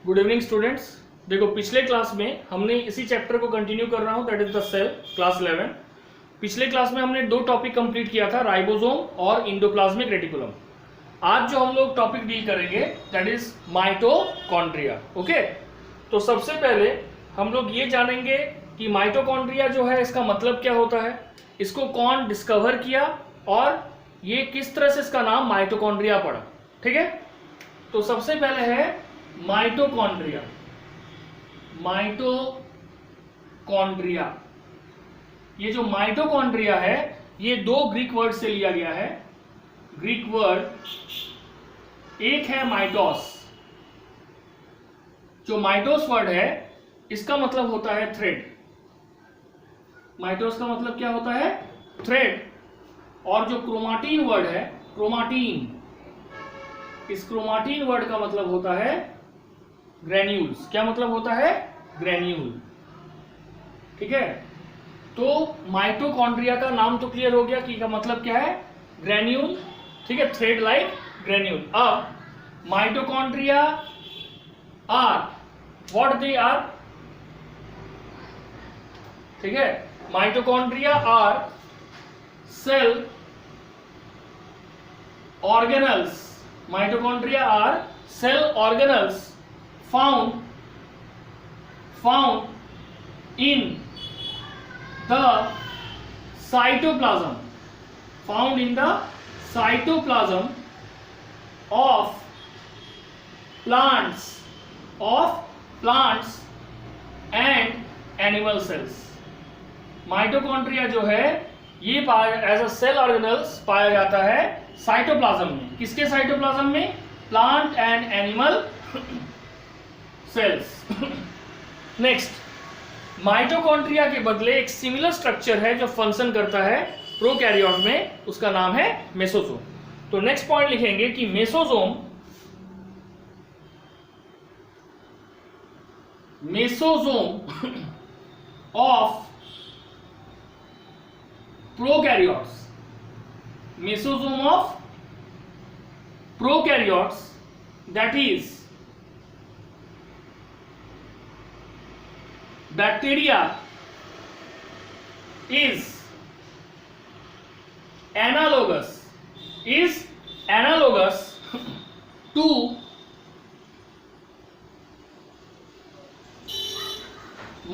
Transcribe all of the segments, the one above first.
Good evening students. देखो पिछले class में हमने इसी चैप्टर को कंटिन्यू कर रहा हूं, that is the cell, class 11। पिछले क्लास में हमने दो टॉपिक कंप्लीट किया था, राइबोसोम और इंडोप्लाज्मिक रेटिकुलम। आज जो हम लोग टॉपिक डील करेंगे दैट इज माइटोकॉन्ड्रिया। ओके, तो सबसे पहले हम लोग ये जानेंगे कि माइटोकॉन्ड्रिया जो है इसका मतलब क्या होता है, इसको कौन डिस्कवर किया और ये किस तरह से इसका नाम माइटोकॉन्ड्रिया पड़ा। ठीक है, तो सबसे पहले है माइटोकॉन्ड्रिया। माइटोकॉन्ड्रिया, ये जो माइटोकॉन्ड्रिया है ये दो ग्रीक वर्ड से लिया गया है। ग्रीक वर्ड एक है माइटोस। जो माइटोस वर्ड है इसका मतलब होता है थ्रेड। माइटोस का मतलब क्या होता है? थ्रेड। और जो क्रोमाटीन वर्ड है, क्रोमाटीन, इस क्रोमाटीन वर्ड का मतलब होता है ग्रेन्यूल्स। क्या मतलब होता है? ग्रेन्यूल। ठीक है, तो माइटोकॉन्ड्रिया का नाम तो क्लियर हो गया कि का मतलब क्या है, ग्रेन्यूल। ठीक है, थ्रेड लाइक ग्रेन्यूल। अब mitochondria are what they are. ठीक है, mitochondria are cell organelles. Mitochondria are cell organelles found in the cytoplasm, found in the cytoplasm of plants and animal cells। Mitochondria जो है ये as a cell organelles पाया जाता है cytoplasm में। किसके साइटोप्लाज्म में? Plant and animal cells. Next, mitochondria के बदले एक सिमिलर स्ट्रक्चर है जो फंक्शन करता है प्रोकैरियोट में, उसका नाम है मेसोसोम। तो नेक्स्ट पॉइंट लिखेंगे कि mesosome of prokaryotes, mesosome of prokaryotes that is bacteria is analogous to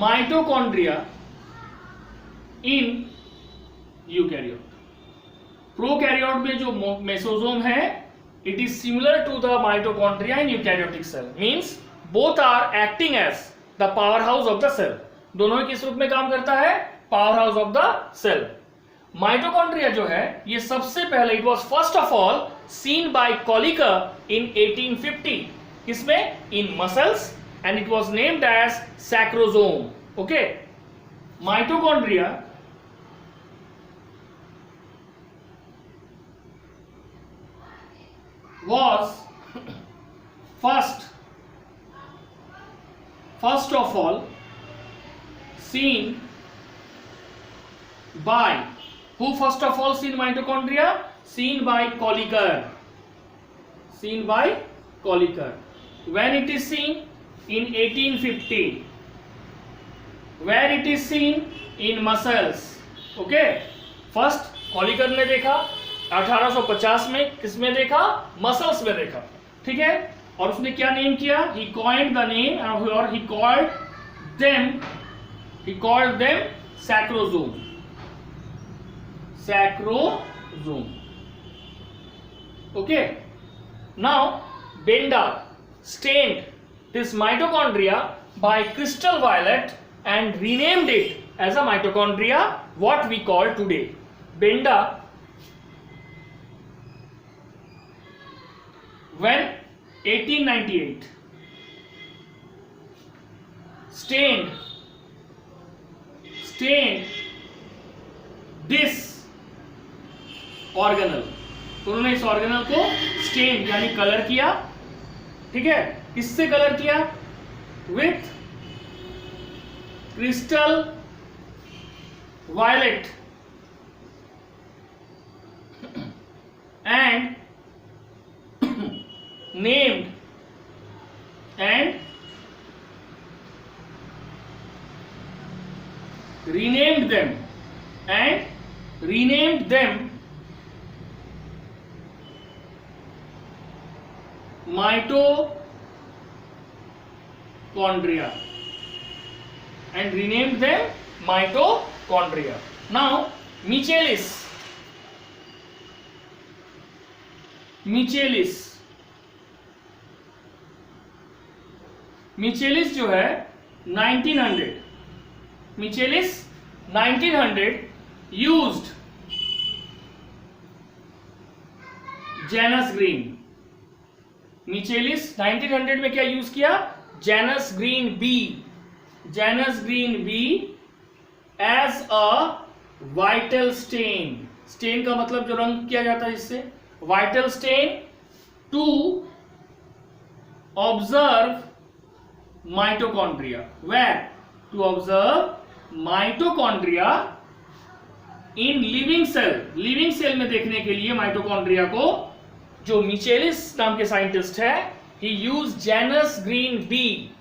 mitochondria in eukaryote। Prokaryote में जो मेसोसोम है it is similar to the mitochondria in eukaryotic cell, means both are acting as the power house of the cell. दोनों ही किस रूप में काम करता है? Power house of the cell. Mitochondria जो है ये सबसे पहले it was first of all seen by Kolliker in 1850। किसमें? In muscles, and it was named as sarcosome. Okay, mitochondria was first of all seen by who? First of all seen mitochondria? Seen by Colliker. When it is seen? In 1850. Where it is seen? In muscles. Okay, first Colliker ने देखा 1850 में। किसमें देखा? Muscles में देखा। ठीक है, और उसने क्या नेम किया? he coined the name or he called them sacrosome। Okay, now Benda stained this mitochondria by crystal violet and renamed it as a mitochondria, what we call today। Benda when 1898 stained this organelle. तो उन्होंने इस organelle को stand यानी colour किया। ठीक है, किससे colour किया? With crystal violet and named and them mitochondria and renamed them mitochondria. Now Michaelis जो है 1900 used Janus green. मिचेलिस 1900 में क्या यूज किया? Janus green B as a vital stain. Stain का मतलब जो रंग किया जाता है इससे, vital stain to observe mitochondria. Where? To observe mitochondria in living cell. Living cell में देखने के लिए माइटोकॉन्ड्रिया को जो मिचेलिस नाम के साइंटिस्ट है, he used Janus green B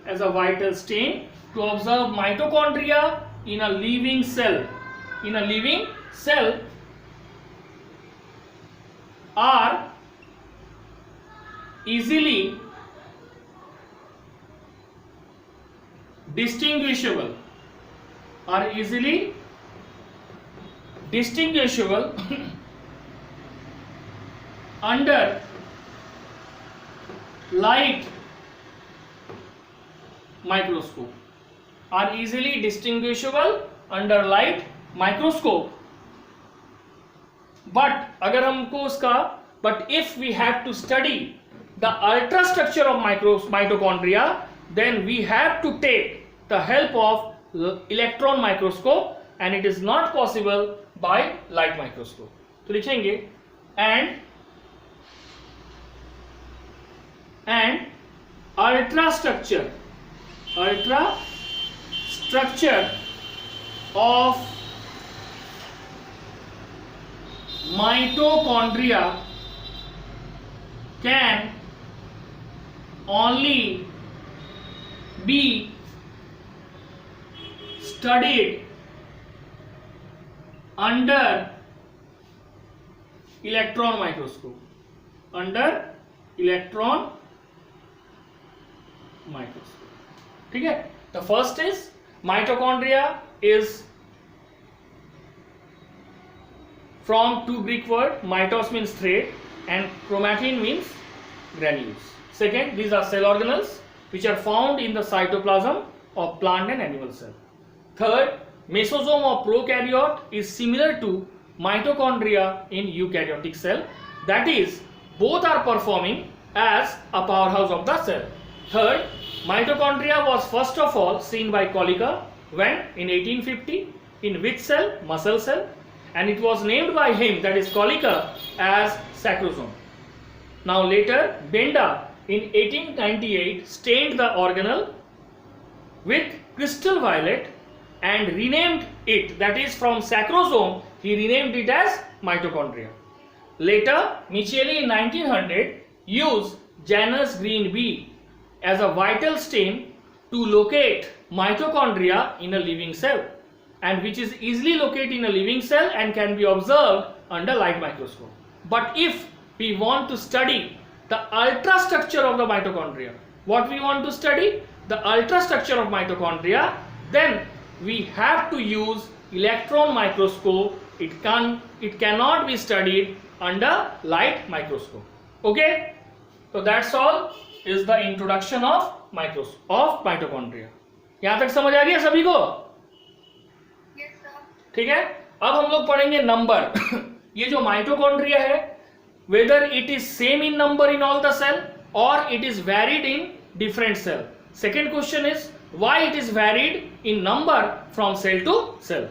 as a vital stain to observe mitochondria in a living cell. In a living cell are easily distinguishable under light microscope. Are easily distinguishable under light microscope. But अगर हमको उसका but if we have to study the ultrastructure of mitochondria, then we have to take the help of electron microscope, and it is not possible by light microscope. तो लिखेंगे and ultrastructure of mitochondria can only be studied under electron microscope. ठीक है. The first is mitochondria is from two Greek word. Mitos means thread and chromatin means granules. Second, these are cell organelles which are found in the cytoplasm of plant and animal cell. Third, mesosome of prokaryote is similar to mitochondria in eukaryotic cell. That is, both are performing as a powerhouse of the cell. Third, mitochondria was first of all seen by Kolliker when in 1850 in which cell? Muscle cell, and it was named by him, that is Kolliker, as sacrosome. Now later Benda in 1898 stained the organelle with crystal violet and renamed it, that is from sacrosome he renamed it as mitochondria. Later Micheli in 1900 used Janus green B as a vital stain to locate mitochondria in a living cell, and which is easily located in a living cell and can be observed under light microscope. But if we want to study the ultrastructure of the mitochondria, what we want to study? The ultrastructure of mitochondria, then we have to use electron microscope. It cannot be studied under light microscope. Okay, so that's all is the introduction of mitochondria. यहां तक समझ आ गया सभी को? Yes, sir. ठीक है. अब हम लोग पढ़ेंगे नंबर. ये जो माइटोकॉन्ड्रिया है, whether it is same in number in all the cell or it is varied in different cell. Second question is why it is varied in number from cell to cell.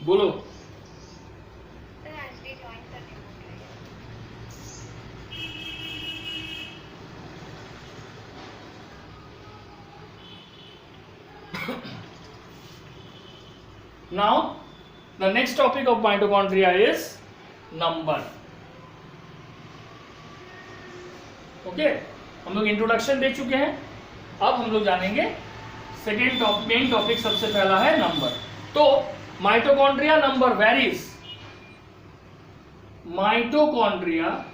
बोलो. Now the next topic of mitochondria is number. Okay, हम लोग introduction दे चुके हैं. अब हम लोग जानेंगे second main topic. सबसे पहला है नंबर. तो mitochondria number varies. Mitochondria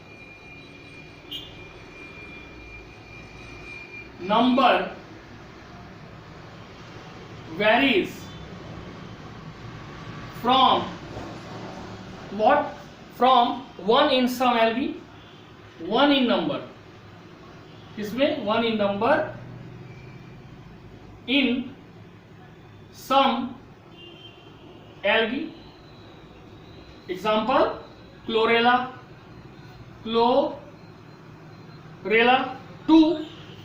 number varies from what? From 1 in some algae, 1 in number. इसमें 1 in number in some algae. Example: chlorella. 2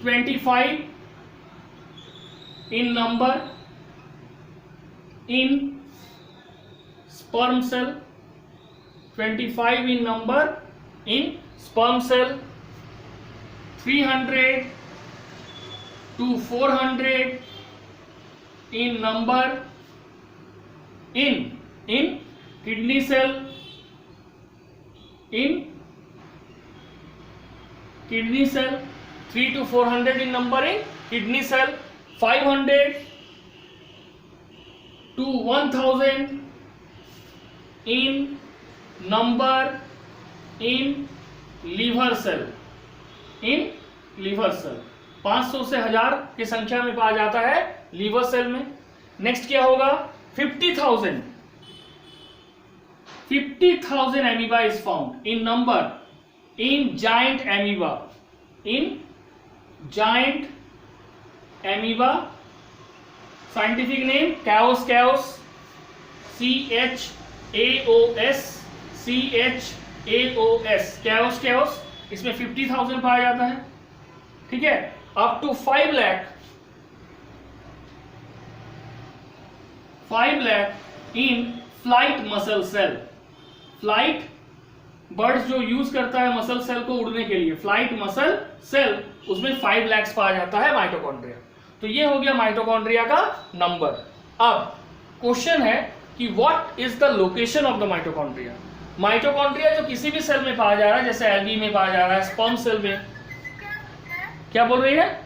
25 in number in sperm cell. 25 in number in sperm cell. 300 to 400 in number in kidney cell. In kidney cell. 3 to 400 in number in kidney cell. 500 to 1000 in number in liver cell. In liver cell 500 से 1000 की संख्या में पाया जाता है liver cell में. Next क्या होगा? 50,000 amoeba is found in number in giant amoeba. In giant amoeba, scientific name chaos. chaos. chaos. इसमें 50,000 पाया जाता है. ठीक है. Up to 5 lakh in flight muscle cell. Flight birds जो यूज करता है मसल सेल को उड़ने के लिए, फ्लाइट मसल सेल, उसमें 5 lakhs पाया जाता है माइटोकॉन्ड्रिया. तो ये हो गया माइटोकॉन्ड्रिया का नंबर. अब क्वेश्चन है कि what is the location of the mitochondria. Mitochondria जो किसी भी सेल में पाया जा रहा है, जैसे एल्गी में पाया जा रहा है, स्पर्म सेल में. क्या बोल रही है?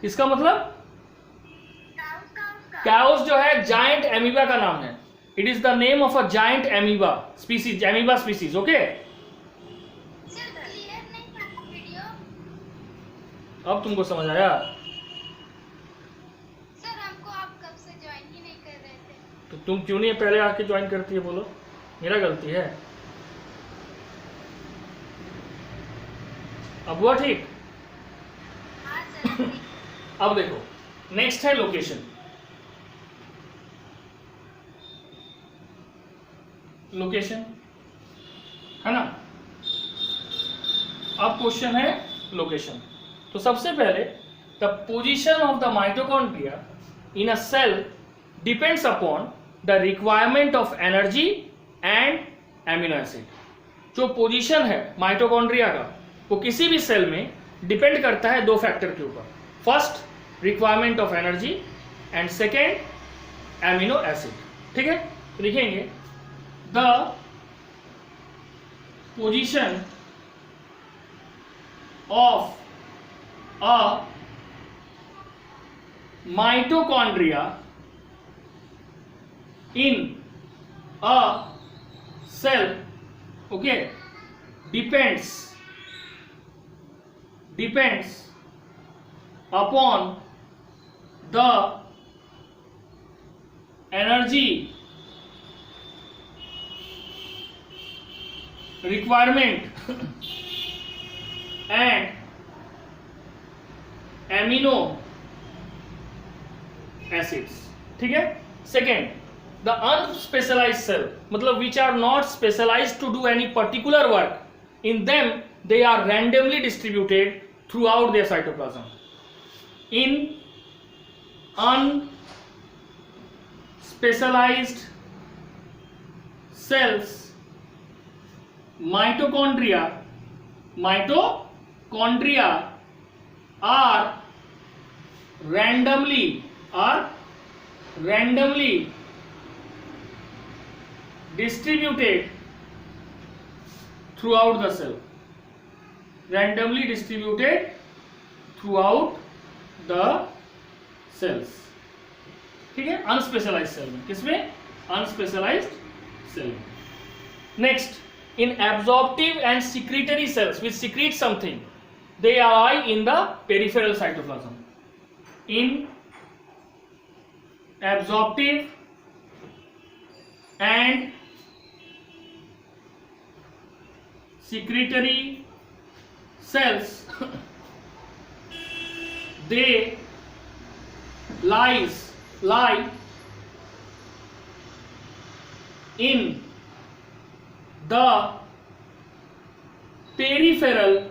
इसका मतलब कैओस जो है जायंट एमीबा का नाम है. It is the name of a giant amoeba species. Amoeba species. Okay, अब तुमको समझ आया? सर हमको आप कब से ज्वाइन ही नहीं कर रहे थे. तो तुम क्यों नहीं पहले आके ज्वाइन करती है? बोलो, मेरा गलती है. अब हुआ ठीक? हाँ सर. अब देखो, नेक्स्ट है लोकेशन. लोकेशन है ना. अब क्वेश्चन है लोकेशन. तो सबसे पहले the position of the mitochondria in a cell depends upon the requirement of energy and amino acid. जो पोजीशन है माइटोकॉन्ड्रिया का, वो किसी भी सेल में डिपेंड करता है 2 फैक्टर के ऊपर. First, requirement of energy, and second, amino acid. ठीक है. तो लिखेंगे the position of a mitochondria in a cell, okay, depends upon the energy requirement and amino acids. ठीक है. सेकेंड, द अनस्पेशलाइज्ड सेल, मतलब which are not specialised to do any particular work. In them they are randomly distributed throughout their cytoplasm. In unspecialised cells, mitochondria are randomly distributed throughout the cell, randomly distributed throughout the cells, ठीक है, अनस्पेशलाइज्ड cell में. किसमें? अनस्पेशलाइज्ड cell में. Next, in absorptive and secretory cells which secrete something, they lie in the peripheral cytoplasm. In absorptive and secretory cells they lie in the peripheral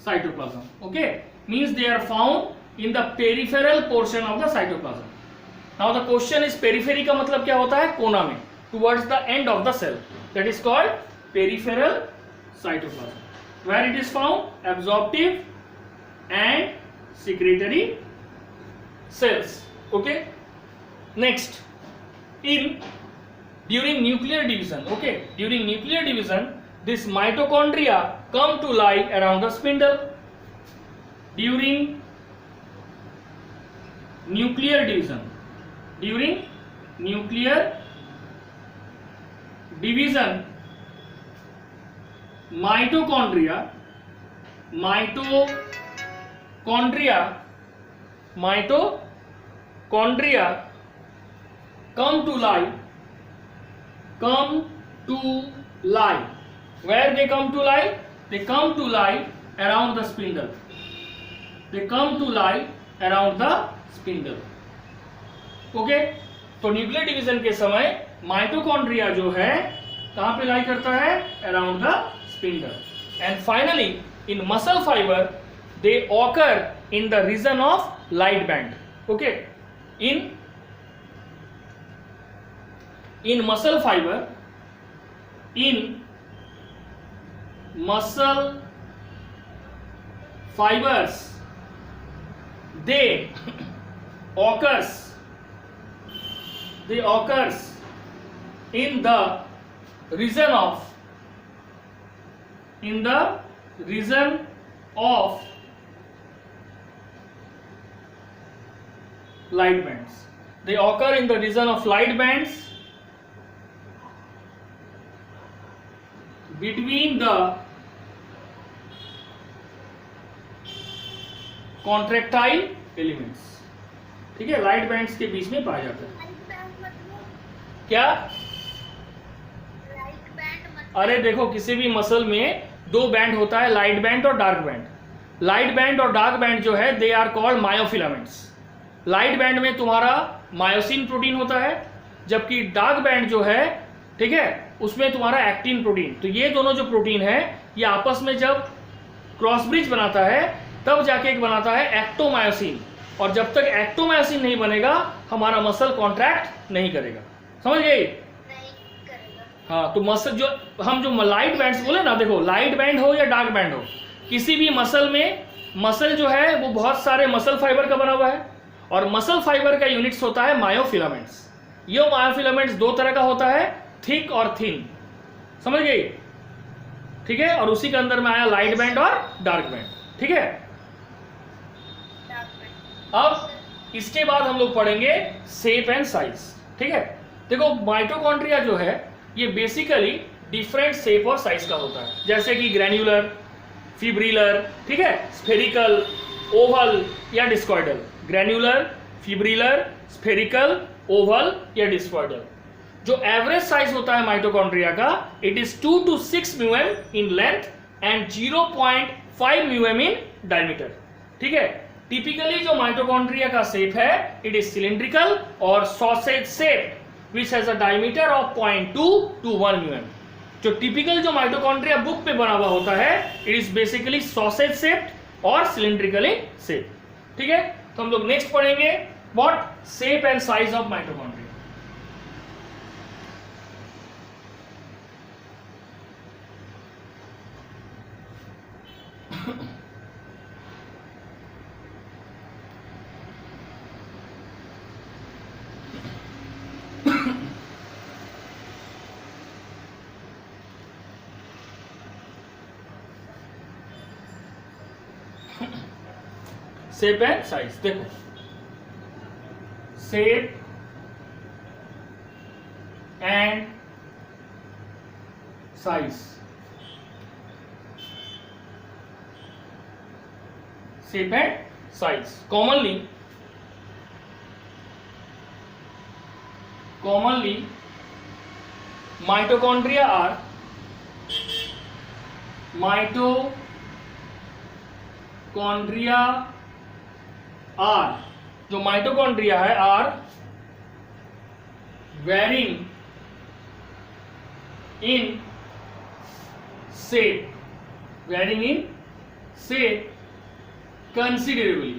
cytoplasm. Okay, means they are found in the peripheral portion of the cytoplasm. Now the question is, periphery का मतलब क्या होता है? कोना में, towards the end of the cell, that is called peripheral cytoplasm. Where it is found? Absorptive and secretory cells. Okay, next, during nuclear division, okay, during nuclear division, this mitochondria come to lie around the spindle. During nuclear division, mitochondria come to lie. Where they come to lie? They come to lie around the spindle. Okay, तो nuclear division के समय mitochondria जो है कहां पे lie करता है? Around the spindle. And finally in muscle fibre they occur in the region of light band. Okay, in muscle fibers they occurs in the region of light bands. They occur in the region of light bands between the contractile elements. ठीक है, light bands के बीच में पाया जाता है. क्या? अरे देखो, किसी भी मसल में दो बैंड होता है, लाइट बैंड और डार्क बैंड. लाइट बैंड और डार्क बैंड जो है they are called myofilaments. Light band में तुम्हारा मायोसिन प्रोटीन होता है, जबकि डार्क बैंड जो है, ठीक है, उसमें तुम्हारा एक्टिन प्रोटीन. तो ये दोनों जो प्रोटीन है ये आपस में जब क्रॉस ब्रिज बनाता है तब जाके एक बनाता है एक्टोमायोसिन. और जब तक एक्टोमायोसिन नहीं बनेगा हमारा मसल कॉन्ट्रैक्ट नहीं करेगा. समझ गए? हाँ, तो मसल जो हम जो लाइट बैंड्स बोले ना, देखो लाइट बैंड हो या डार्क बैंड हो, किसी भी मसल में, मसल जो है वो बहुत सारे मसल फाइबर का बना हुआ है और मसल फाइबर का यूनिट्स होता है मायोफिलामेंट्स. ये मायोफिलामेंट्स दो तरह का होता है, थिक और थिन. समझ गई? ठीक है, और उसी के अंदर में आया लाइट बैंड और डार्क बैंड. ठीक है, अब इसके बाद हम लोग पढ़ेंगे शेप एंड साइज. ठीक है, देखो माइटोकॉन्ड्रिया जो है ये बेसिकली डिफरेंट शेप और साइज का होता है, जैसे कि ग्रैन्युलर, फिब्रिलर, ठीक है, स्फेरिकल, ओवल या discoidal. Granular, fibrillar, spherical, oval या डिस्कॉइडल. जो एवरेज साइज होता है माइटोकॉन्ड्रिया का, it is 2 to 6 mu m in length and 0.5 mu m in diameter. ठीक है, टिपिकली जो माइटोकॉन्ड्रिया का शेप है इट इज सिलिंड्रिकल और sausage shape which has a diameter of 0.2 to 1 mm. जो टिपिकल जो माइटोकॉन्ड्रिया बुक पे बना हुआ होता है it is basically sausage shaped और सिलिंड्रिकली शेप. ठीक है, तो हम लोग नेक्स्ट पढ़ेंगे what shape and size of mitochondria. Shape and size. देखो shape and size, shape and size. commonly mitochondria are जो माइटोकॉन्ड्रिया है are varying in shape considerably,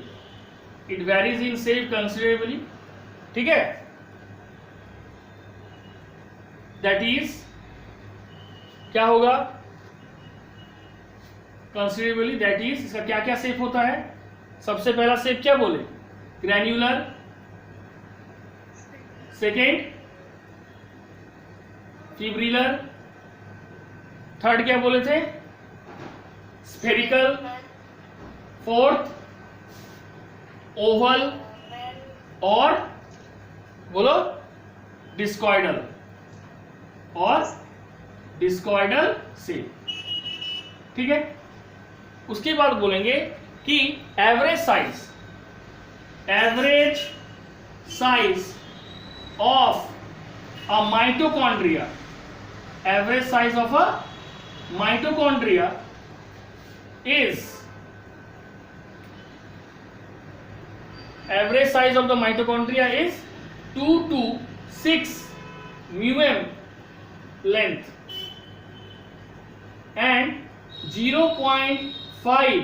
it varies in shape considerably, ठीक है। दैट इज क्या होगा, considerably, that is इसका क्या क्या शेप होता है। सबसे पहला शेप क्या बोले, ग्रैन्युलर, सेकेंड फिब्रिलर, थर्ड क्या बोले थे, स्फेरिकल, फोर्थ ओवल और बोलो डिस्कॉइडल शेप, ठीक है। उसके बाद बोलेंगे कि average size of a mitochondria, average size of a mitochondria is, average size of the mitochondria is 2 to 6 μm length and 0.5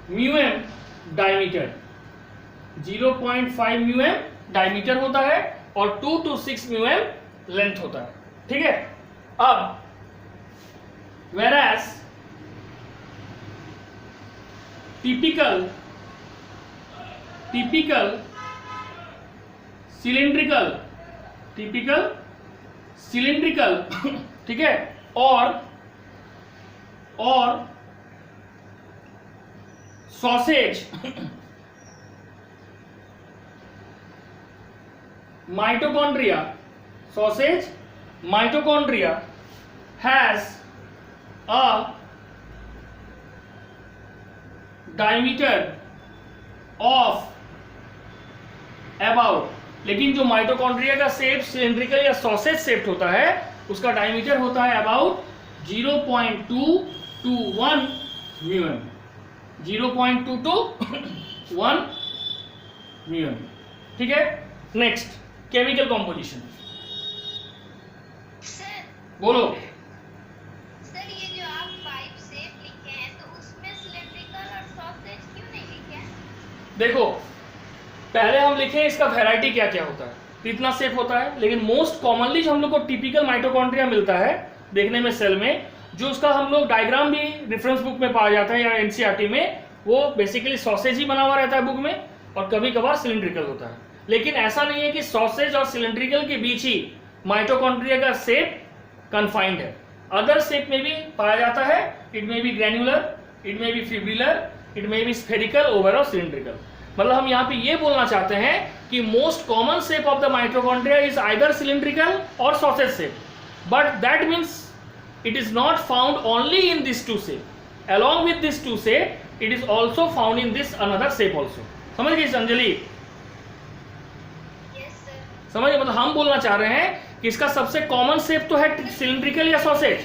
μm diameter, 0.5 μm diameter होता है और 2 to 6 μm लेंथ होता है, ठीक है। अब whereas typical cylindrical ठीक है, और sausage mitochondria has a diameter of about, लेकिन जो माइटोकॉन्ड्रिया का शेप सिलिंड्रिकल या सॉसेज शेप्ड होता है उसका डायमीटर होता है about 0.2 to 1 μm, 0.2 to 1 μm, ठीक है। नेक्स्ट केमिकल कॉम्पोजिशन, बोलो। सर ये जो आप 5 शेप लिखे हैं तो उसमें सिलिंड्रिकल और सॉसेज क्यों नहीं लिखे हैं? देखो पहले हम लिखे इसका वैरायटी क्या क्या होता है, कितना शेप होता है, लेकिन मोस्ट कॉमनली जो हम लोग को टिपिकल माइटोकॉन्ड्रिया मिलता है देखने में सेल में, जो उसका हम लोग डायग्राम भी रेफरेंस बुक में पाया जाता है या एनसीईआरटी में, वो बेसिकली सॉसेज ही बना हुआ रहता है बुक में और कभी कभार सिलिंड्रिकल होता है। लेकिन ऐसा नहीं है कि सॉसेज और सिलिंड्रिकल के बीच ही माइटोकॉन्ड्रिया का शेप कन्फाइंड है, अदर शेप में भी पाया जाता है। It may be granular, it may be fibrillar, it may be spherical, oval और सिलिंड्रिकल। मतलब हम यहाँ पे ये बोलना चाहते हैं कि most common shape of the mitochondria is either cylindrical और sausage shape, but that means it is not found only in these two shape, along with these two shape it is also found in this another shape also। समझ गई Anjali? Yes sir. समझ, मतलब हम बोलना चाह रहे हैं कि इसका सबसे कॉमन शेप तो है सिलिंड्रिकल या सॉसेज,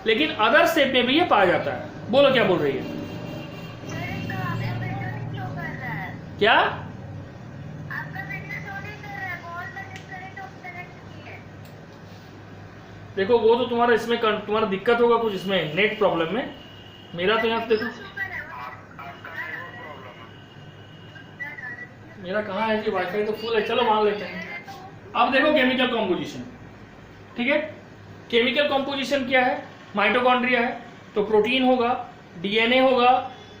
लेकिन अदर शेप में भी ये पाया जाता है। बोलो क्या बोल रही है? सर इसका आपका वीडियो नहीं शो कर रहा है, क्या आपका वीडियो शो नहीं कर रहा है, कॉल में डिस्कनेक्ट ऑफ कनेक्ट की है। देखो वो तो तुम्हारा इसमें तुम्हारा दिक्कत होगा कुछ इसमें नेट प्रॉब्लम में, मेरा तो यहाँ देखो मेरा कहाँ है कि वाईफाई तो फुल है, चलो मान लेते हैं। अब देखो केमिकल कॉम्पोजिशन, ठीक है। केमिकल कॉम्पोजिशन क्या है, माइटोकॉन्ड्रिया है तो प्रोटीन होगा, डीएनए होगा,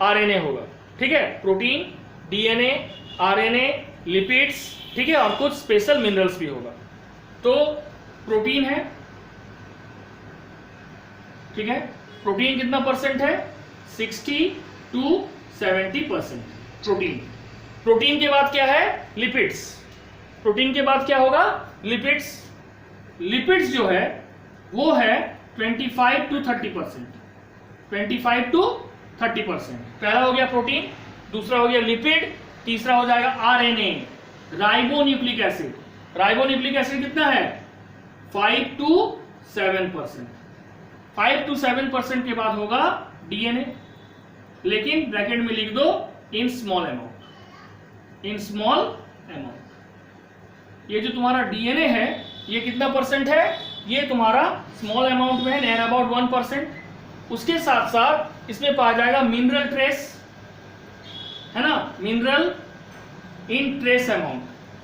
आरएनए होगा, ठीक है। प्रोटीन, डीएनए, आरएनए, लिपिड्स, ठीक है, और कुछ स्पेशल मिनरल्स भी होगा। तो प्रोटीन है, ठीक है, प्रोटीन कितना परसेंट है, 60 to 70% प्रोटीन। प्रोटीन के बाद क्या है? लिपिड्स। प्रोटीन के बाद क्या होगा? लिपिड्स। लिपिड्स जो है वो है 25 to 30%। 25 to 30%। पहला हो गया प्रोटीन, दूसरा हो गया लिपिड, तीसरा हो जाएगा RNA, ribonucleic acid. Ribonucleic acid कितना है? 5 to 7%। 5 to 7% के बाद होगा डीएनए, लेकिन ब्रैकेट में लिख दो in small amount. In small amount. ये जो तुम्हारा डीएनए है ये कितना परसेंट है? ये तुम्हारा स्मॉल अमाउंट में है, नियर अबाउट 1%। उसके साथ साथ इसमें पाया जाएगा मिनरल ट्रेस, है ना, मिनरल इन ट्रेस अमाउंट।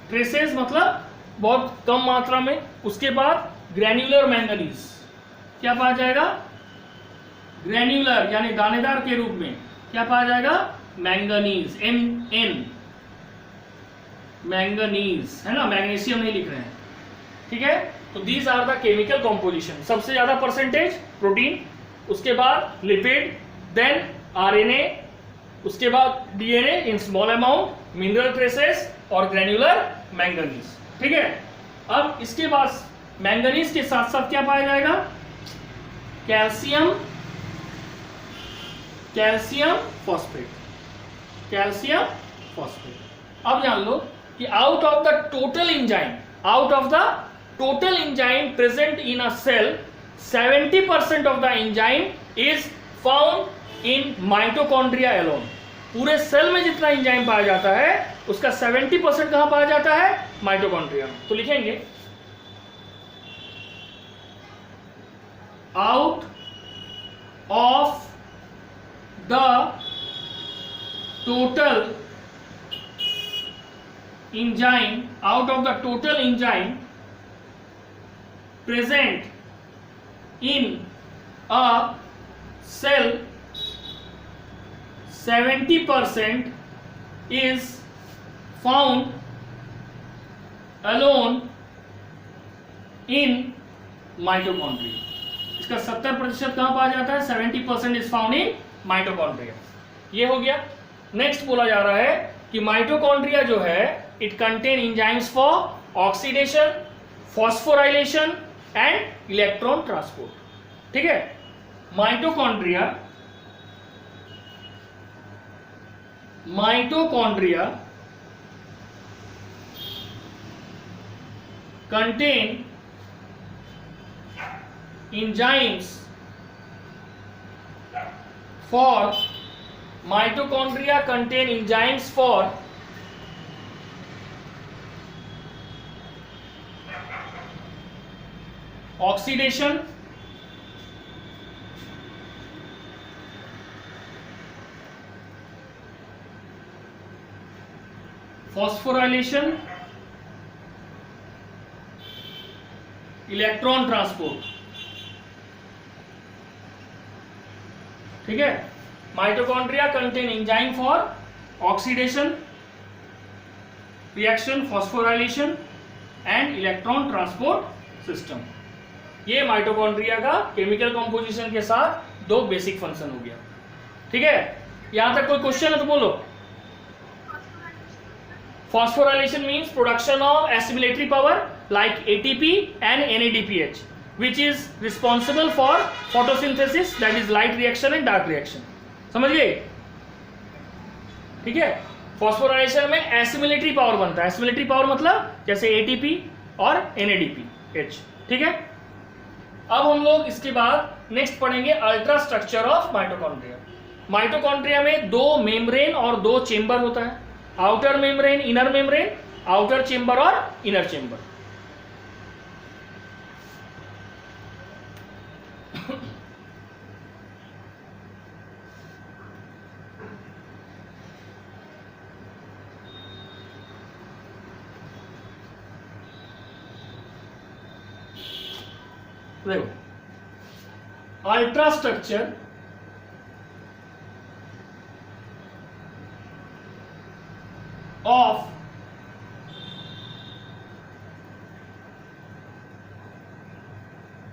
ट्रेसेस मतलब बहुत कम मात्रा में। उसके बाद ग्रैन्युलर मैंगनीज, क्या पाया जाएगा? ग्रैन्युलर यानी दानेदार के रूप में क्या पाया जाएगा? मैंगनीज, Mn, मैंगनीज, है ना, मैग्नीशियम नहीं लिख रहे हैं, ठीक है। तो these are the chemical composition. सबसे ज्यादा परसेंटेज प्रोटीन, उसके बाद लिपिड, देन आरएनए, उसके बाद DNA in small amount, mineral traces और ग्रैन्युलर मैंगनीज, ठीक है। अब इसके बाद मैंगनीज के साथ साथ क्या पाया जाएगा? Calcium, calcium phosphate, calcium phosphate. अब जान लो कि out of the total enzyme, out of the total enzyme present in a cell, 70% of the enzyme is found in mitochondria alone. पूरे सेल में जितना एंजाइम पाया जाता है उसका 70% कहां पाया जाता है? माइटोकॉन्ड्रिया में। तो लिखेंगे out of the total enzyme, out of the total enzyme present in a cell, 70% is found alone in mitochondria। इसका 70% कहां पाया जाता है? 70% इज फाउंड इन माइटोकॉन्ड्रिया। ये हो गया। नेक्स्ट बोला जा रहा है कि माइटोकॉन्ड्रिया जो है it contain enzymes for oxidation, phosphorylation and electron transport, ठीक है। Mitochondria contain enzymes for mitochondria contain enzymes for oxidation, phosphorylation, electron transport, ठीक है। Mitochondria contain enzyme for oxidation, reaction, phosphorylation and electron transport system. ये mitochondria का chemical composition के साथ दो basic function हो गया, ठीक है। यहां तक कोई क्वेश्चन है तो बोलो। Phosphorylation means production of assimilatory power like ATP and NADPH, which is responsible for photosynthesis, that is light reaction and dark reaction। समझ गए? ठीक है। फॉस्फोराइलेशन में एसिमिलेटरी पावर बनता है। एसिमिलेटरी पावर मतलब जैसे ATP और NADPH, ठीक है। अब हम लोग इसके बाद नेक्स्ट पढ़ेंगे ultra structure of mitochondria. Mitochondria में दो मेम्ब्रेन और दो चेंबर होता है, outer membrane, inner membrane, outer chamber और इनर चेंबर। देखो ultra structure of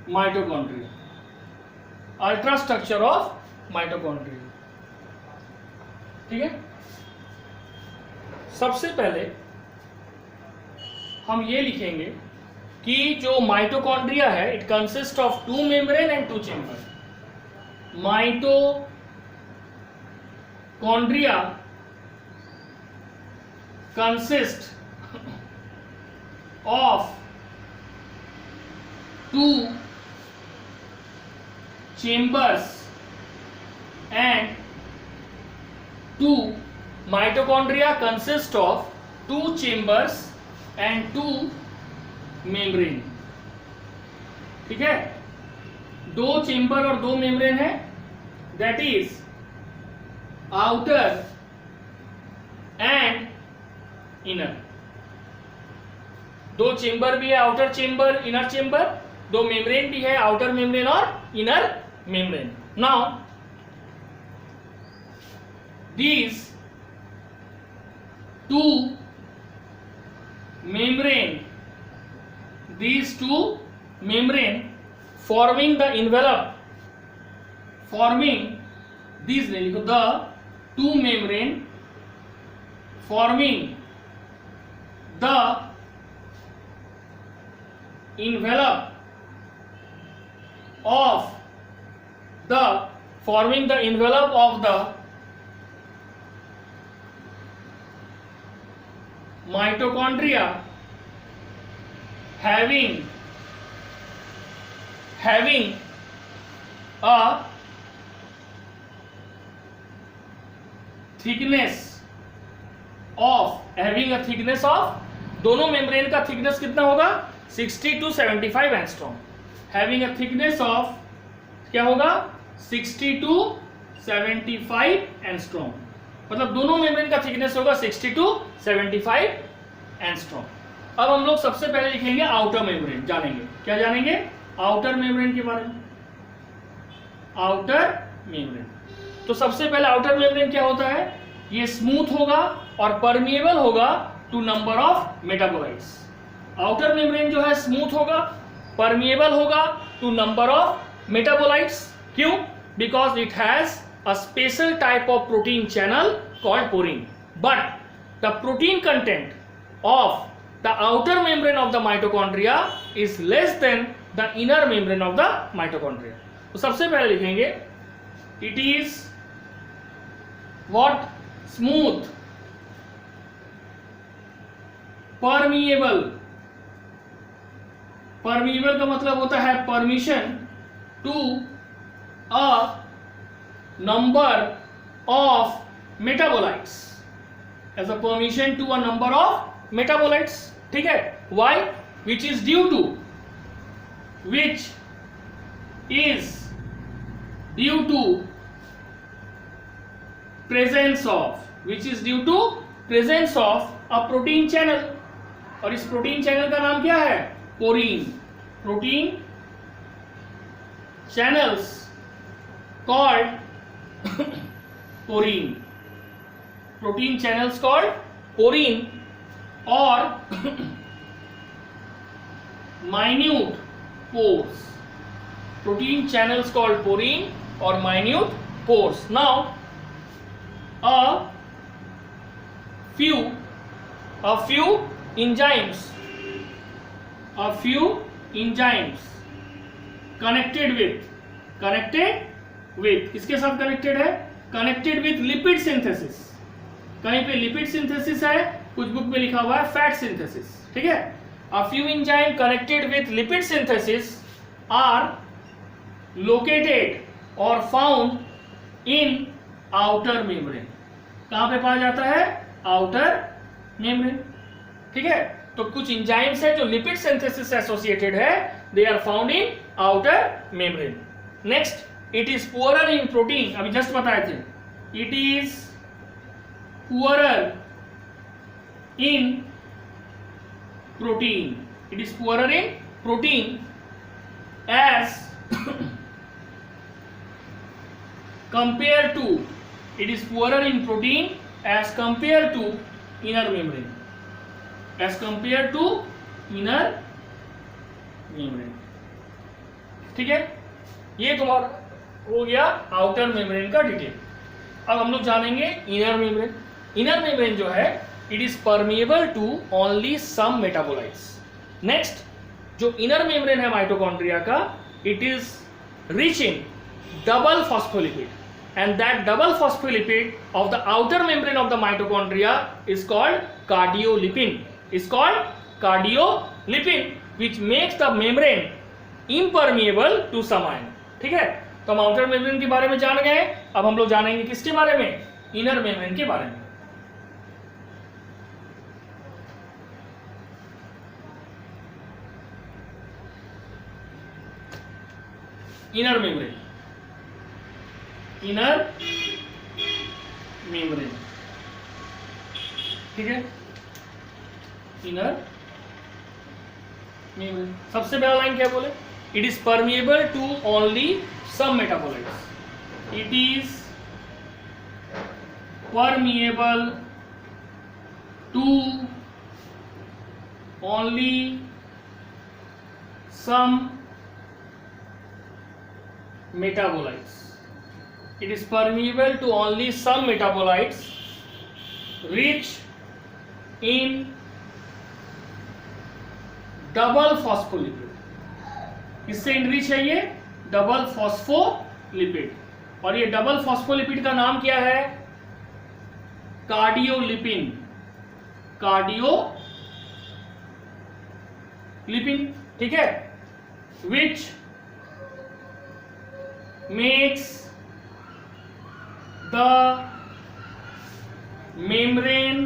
mitochondria, ultra structure of mitochondria। ठीक है, सबसे पहले हम ये लिखेंगे कि जो माइटोकॉन्ड्रिया है it consist of 2 membrane and 2 chamber. Mitochondria consist of 2 chambers and 2 mitochondria consist of 2 chambers and 2 membrane। ठीक है, 2 चेम्बर और 2 मेम्ब्रेन है, that is outer and inner. 2 chamber भी है, outer chamber, inner chamber, 2 membrane भी है, outer membrane और inner membrane. Now these 2 membrane forming the envelope, forming these लिखो, the 2 membrane forming the envelope of the mitochondria having a thickness of दोनों membrane का thickness कितना होगा 60 to 75 angstrom. Having a thickness of क्या होगा 60 to 75 angstrom, मतलब दोनों membrane का थिकनेस होगा 60 to 75 एंगस्ट्रॉम। अब हम लोग सबसे पहले लिखेंगे आउटर मेम्ब्रेन। जानेंगे क्या, जानेंगे आउटर मेम्ब्रेन के बारे में। आउटर मेम्ब्रेन, तो सबसे पहले आउटर मेम्ब्रेन क्या होता है, ये स्मूथ होगा और परमिएबल होगा to number of metabolites. Outer membrane जो है स्मूथ होगा, परमिएबल होगा टू नंबर ऑफ मेटाबोलाइट्स। क्यों? Because it has a special type of protein channel called porine, but the protein content of the outer membrane of the mitochondria is less than the inner membrane of the mitochondria। तो सबसे पहले लिखेंगे it is what smooth, permeable। permeable का मतलब होता है permission to a number of metabolites, as a permission to a number of metabolites। ठीक है, why? which is due to presence of a protein channel, और इस प्रोटीन चैनल का नाम क्या है, porin. Protein channels called porine, protein channels called porine or minute pores, protein channels called porine or minute pores। Now a few enzymes connected with किसके साथ connected है, connected with lipid synthesis. कहीं पे lipid synthesis है, कुछ book में लिखा हुआ है फैट सिंथेसिस। ठीक है, a few enzyme connected with lipid synthesis are located और फाउंड इन आउटर मेम्ब्रेन। कहां पे पाया जाता है, आउटर मेम्ब्रेन। ठीक है, तो कुछ एंजाइम्स है जो लिपिड सिंथेसिस से एसोसिएटेड है, they are found in outer membrane. Next, it is poorer in protein, अभी जस्ट बताए थे, it is poorer in protein, it is poorer in protein as compared to, it is poorer in protein as compared to inner membrane, as compared to inner membrane। ठीक है, ये तुम्हारा हो गया outer membrane का detail. अब हम लोग जानेंगे इनर मेम्ब्रेन। इनर मेम्ब्रेन जो है it is permeable to only some metabolites. Next, जो इनर मेम्ब्रेन है माइटोकॉन्ड्रिया का, it is rich in double phospholipid, and that double phospholipid of the outer membrane of the mitochondria is called cardiolipin, which makes the membrane impermeable to some ion। ठीक है, तो हम outer membrane के बारे में जान गए। अब हम लोग जानेंगे किसके बारे में? इनर मेम्ब्रेन के बारे में। इनर मेम्ब्रेन, इनर मेम्ब्रेन, ठीक है, इनर मेम्ब्रेन। सबसे पहला लाइन क्या बोले? It is permeable to only some metabolites. It is permeable to only some metabolites. It is permeable to only some metabolites rich in double phospholipid। किससे enrich है ये? Double phospholipid. और ये double phospholipid का नाम क्या है? कार्डियोलिपिन। कार्डियोलिपिन, ठीक है, विच makes the membrane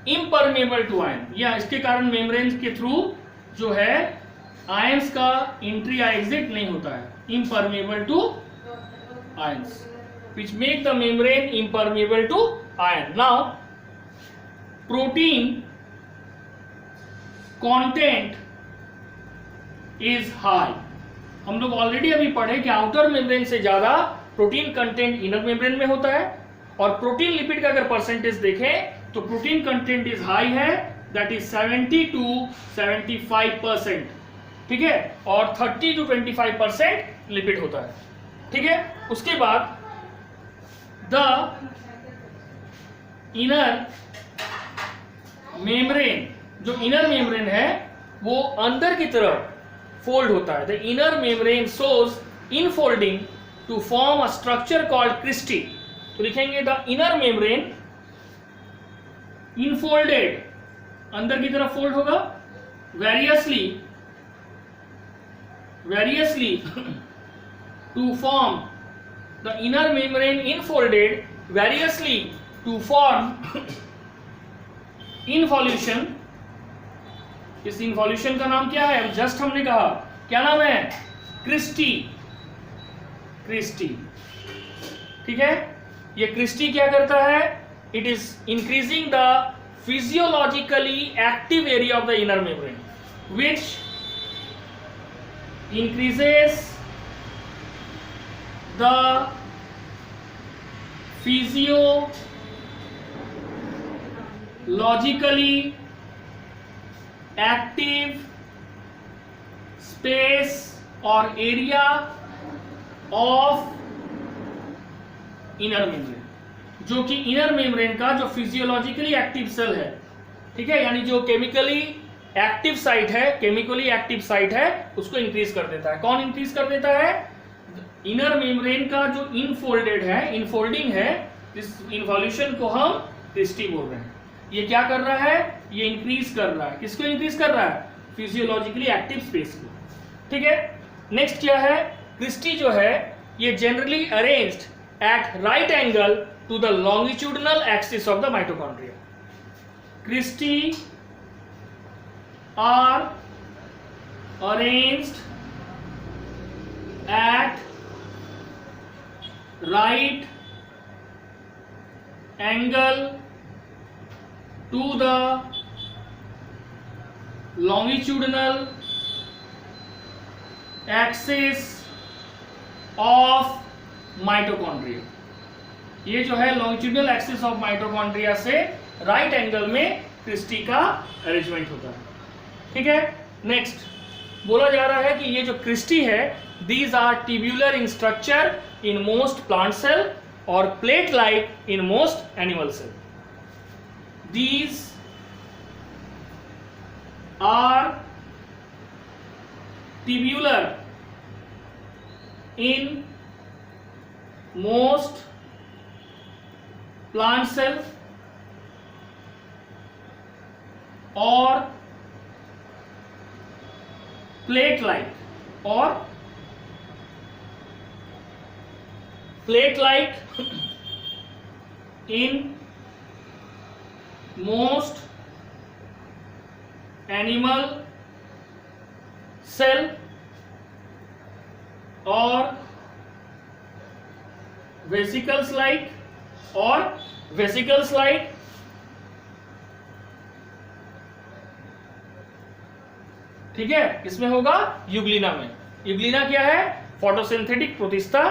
impermeable to ion। या इसके कारण मेम्ब्रेन के थ्रू जो है आयंस का एंट्री या एग्जिट नहीं होता है। impermeable to ions, which make the membrane impermeable to ion। Now protein content is high. हम लोग ऑलरेडी अभी पढ़े कि आउटर मेम्ब्रेन से ज्यादा प्रोटीन कंटेंट इनर मेम्ब्रेन में होता है। और प्रोटीन लिपिड का अगर परसेंटेज देखें तो प्रोटीन कंटेंट इज हाई है, दैट इज 70 to 75%, ठीक है, और 30 to 25% लिपिड होता है, ठीक है। उसके बाद द इनर मेम्ब्रेन, जो इनर मेम्ब्रेन है वो अंदर की तरफ फोल्ड होता है। The inner membrane shows infolding to form a structure called cristae. तो लिखेंगे द इनर मेम्ब्रेन इनफोल्डेड, अंदर की तरफ फोल्ड होगा, variously to form, the inner membrane infolded variously to form involution. इस इन्वॉल्यूशन का नाम क्या है? अब जस्ट हमने कहा, क्या नाम है? क्रिस्टी, ठीक है। ये क्रिस्टी क्या करता है? It is increasing the physiologically active area of the inner membrane, which increases the physiologically active space और एरिया ऑफ इनर मेम्ब्रेन, जो कि इनर मेम्ब्रेन का जो फिजियोलॉजिकली एक्टिव सेल है, ठीक है, यानी जो केमिकली एक्टिव साइट है उसको इंक्रीज कर देता है। कौन इंक्रीज कर देता है? इनर मेम्ब्रेन का जो इनफोल्डिंग है, इस इन्वॉल्यूशन को हम क्रिस्टी बोल रहे हैं। ये क्या कर रहा है? ये इंक्रीज कर रहा है। किसको इंक्रीज कर रहा है? फिजियोलॉजिकली एक्टिव स्पेस को, ठीक है। नेक्स्ट क्या है? क्रिस्टी जो है ये generally arranged at right angle to the longitudinal axis of the mitochondria. Cristae are arranged at right angle to the longitudinal axis of mitochondria। ये जो है longitudinal axis of mitochondria से राइट एंगल में Christie का arrangement होता है, ठीक है। नेक्स्ट, बोला जा रहा है कि ये जो क्रिस्टी है, these are tubular in structure in most plant cell और plate like in most animal cell. These are tubular in most plant cells or plate-like in most animal cell or vesicles like ठीक है. इसमें होगा Euglena में. Euglena क्या है? Photosynthetic protista,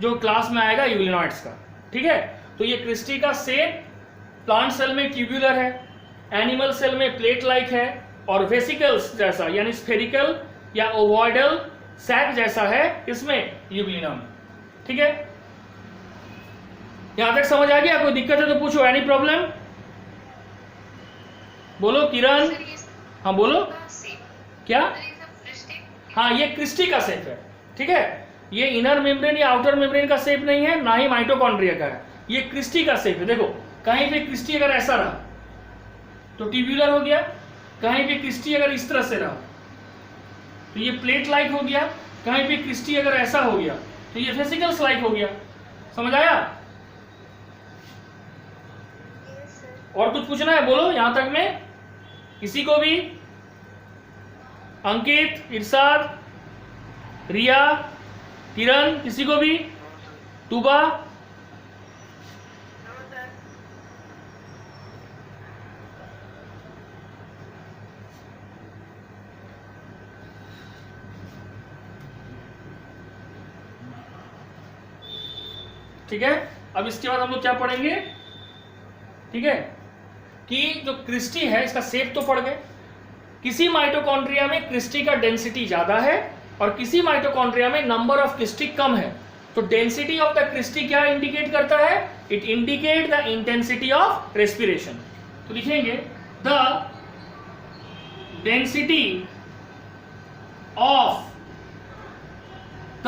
जो class में आएगा यूग्लिनॉइड्स का. ठीक है. तो ये क्रिस्टी का सेप प्लांट सेल में ट्यूब्यूलर है, एनिमल सेल में प्लेट लाइक है, और वेसिकल्स जैसा यानी स्फेरिकल या ओवॉइडल सैक जैसा है इसमें यूग्लिना में. ठीक है. यहां तक समझ आ गया? कोई दिक्कत है तो पूछो. Any problem? बोलो किरण. हाँ बोलो. क्या? हाँ, ये क्रिस्टी का शेप है. ठीक है. ये इनर मेम्ब्रेन या आउटर मेम्ब्रेन का शेप नहीं है, ना ही माइटोकॉन्ड्रिया का है. ये क्रिस्टी का शेप है. देखो, कहीं पे क्रिस्टी अगर ऐसा रहा तो ट्यूब्यूलर हो गया, कहीं पे क्रिस्टी अगर इस तरह से रहा तो ये प्लेट लाइक हो गया, कहीं पे क्रिस्टी अगर ऐसा हो गया तो ये वेसिकल्स लाइक हो गया. समझ आया? और कुछ पूछना है? बोलो यहां तक में. किसी को भी? अंकित, इरशाद, रिया, किरण, किसी को भी? तुबा? ठीक है. अब इसके बाद हम लोग क्या पढ़ेंगे? ठीक है, कि जो क्रिस्टी है इसका शेप तो पढ़ गए. किसी माइटोकॉन्ड्रिया में क्रिस्टी का डेंसिटी ज्यादा है और किसी माइटोकॉन्ड्रिया में नंबर ऑफ क्रिस्टी कम है. तो डेंसिटी ऑफ द क्रिस्टी क्या इंडिकेट करता है? It indicate the intensity of respiration. तो लिखेंगे the density of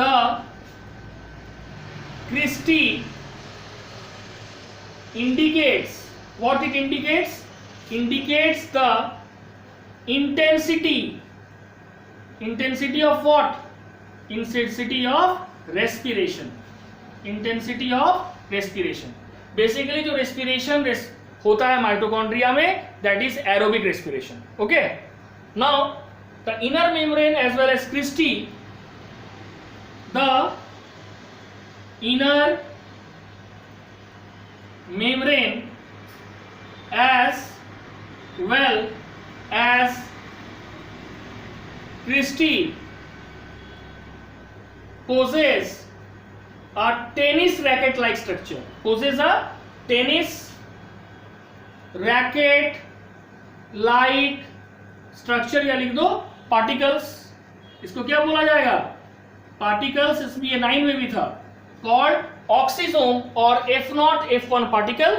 the Christy indicates what it indicates? Indicates the intensity. Intensity of what? Intensity of respiration. Intensity of respiration. Basically जो respiration होता है mitochondria में, that is aerobic respiration. Okay. Now the inner membrane as well as Christy, the inner membrane as well as Christy possess a tennis racket like structure. Possess a tennis racket like structure, या लिख दो particles. इसको क्या बोला जाएगा? Particles. इसमें ये 9 में भी था. called oxysome और F0 F1 particle,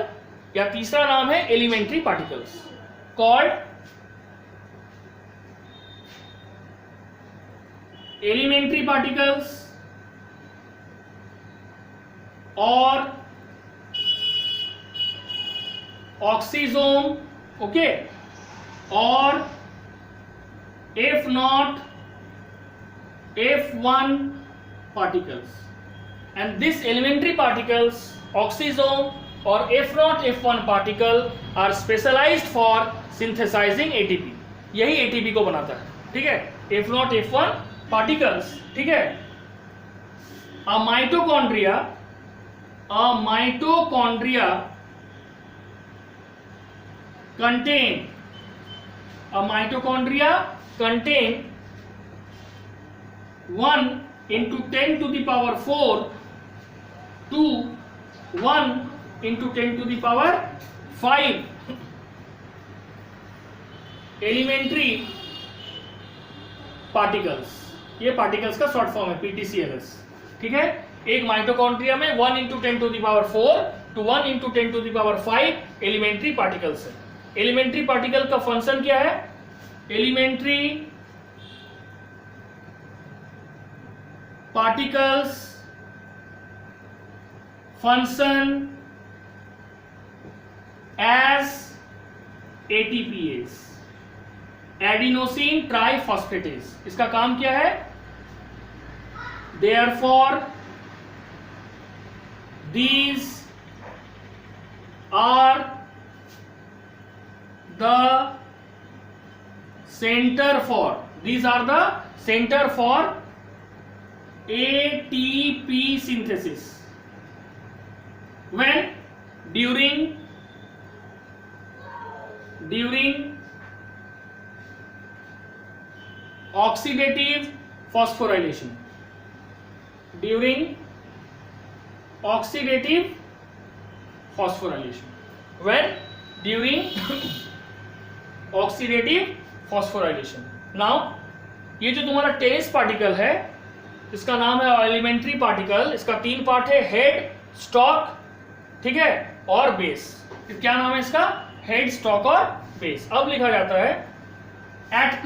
या तीसरा नाम है elementary particles. called elementary particles और oxysome. ओके. और F0 F1 particles. And these elementary particles, oxysome or F0 F1 particle are specialized for synthesizing ATP. यही ATP को बनाता है. ठीक है. F0 F1 particles. ठीक है. A mitochondria contain 1 into 10 to the power 4 to 1 into 10 to the power 5 elementary particles, ये particles का शॉर्ट फॉर्म है PTCLS, ठीक है। एक माइटोकॉन्ड्रिया में 1 × 10⁴ to 1 × 10⁵ एलिमेंट्री पार्टिकल्स है। एलिमेंट्री पार्टिकल का फंक्शन क्या है? Elementary particles function as ATPase, adenosine triphosphatase. इसका काम क्या है? Therefore these are the center for ATP synthesis when during oxidative phosphorylation, when during oxidative phosphorylation। Now ये जो तुम्हारा टेरेस पार्टिकल है इसका नाम है एलिमेंट्री पार्टिकल। इसका 3 पार्ट है, हेड, स्टॉक, ठीक है, और बेस। क्या नाम है इसका? हेड, स्टॉक और बेस। अब लिखा जाता है एट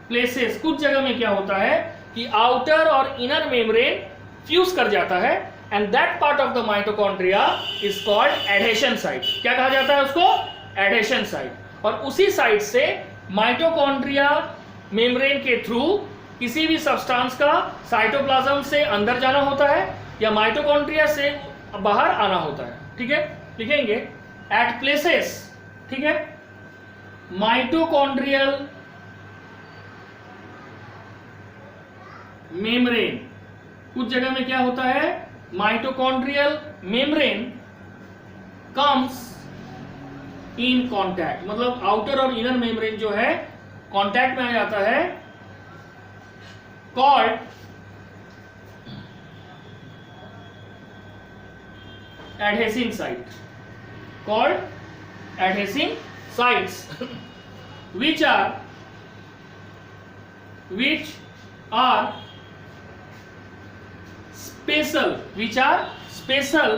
प्लेसेस, कुछ जगह में क्या होता है कि आउटर और इनर मेम्ब्रेन फ्यूज कर जाता है and that part of the mitochondria is called adhesion site. क्या कहा जाता है उसको? Adhesion site. और उसी साइट से माइटोकॉन्ड्रिया मेम्ब्रेन के थ्रू किसी भी सब्सटेंस का साइटोप्लाज्म से अंदर जाना होता है या माइटोकॉन्ड्रिया से बाहर आना होता है, ठीक है। लिखेंगे एट प्लेसेस, ठीक है, माइटोकॉन्ड्रियल मेम्ब्रेन। कुछ जगह में क्या होता है? Mitochondrial membrane comes in contact, मतलब आउटर और इनर मेम्ब्रेन जो है कांटेक्ट में आ जाता है, called adhesive site, called adhesive sites which are special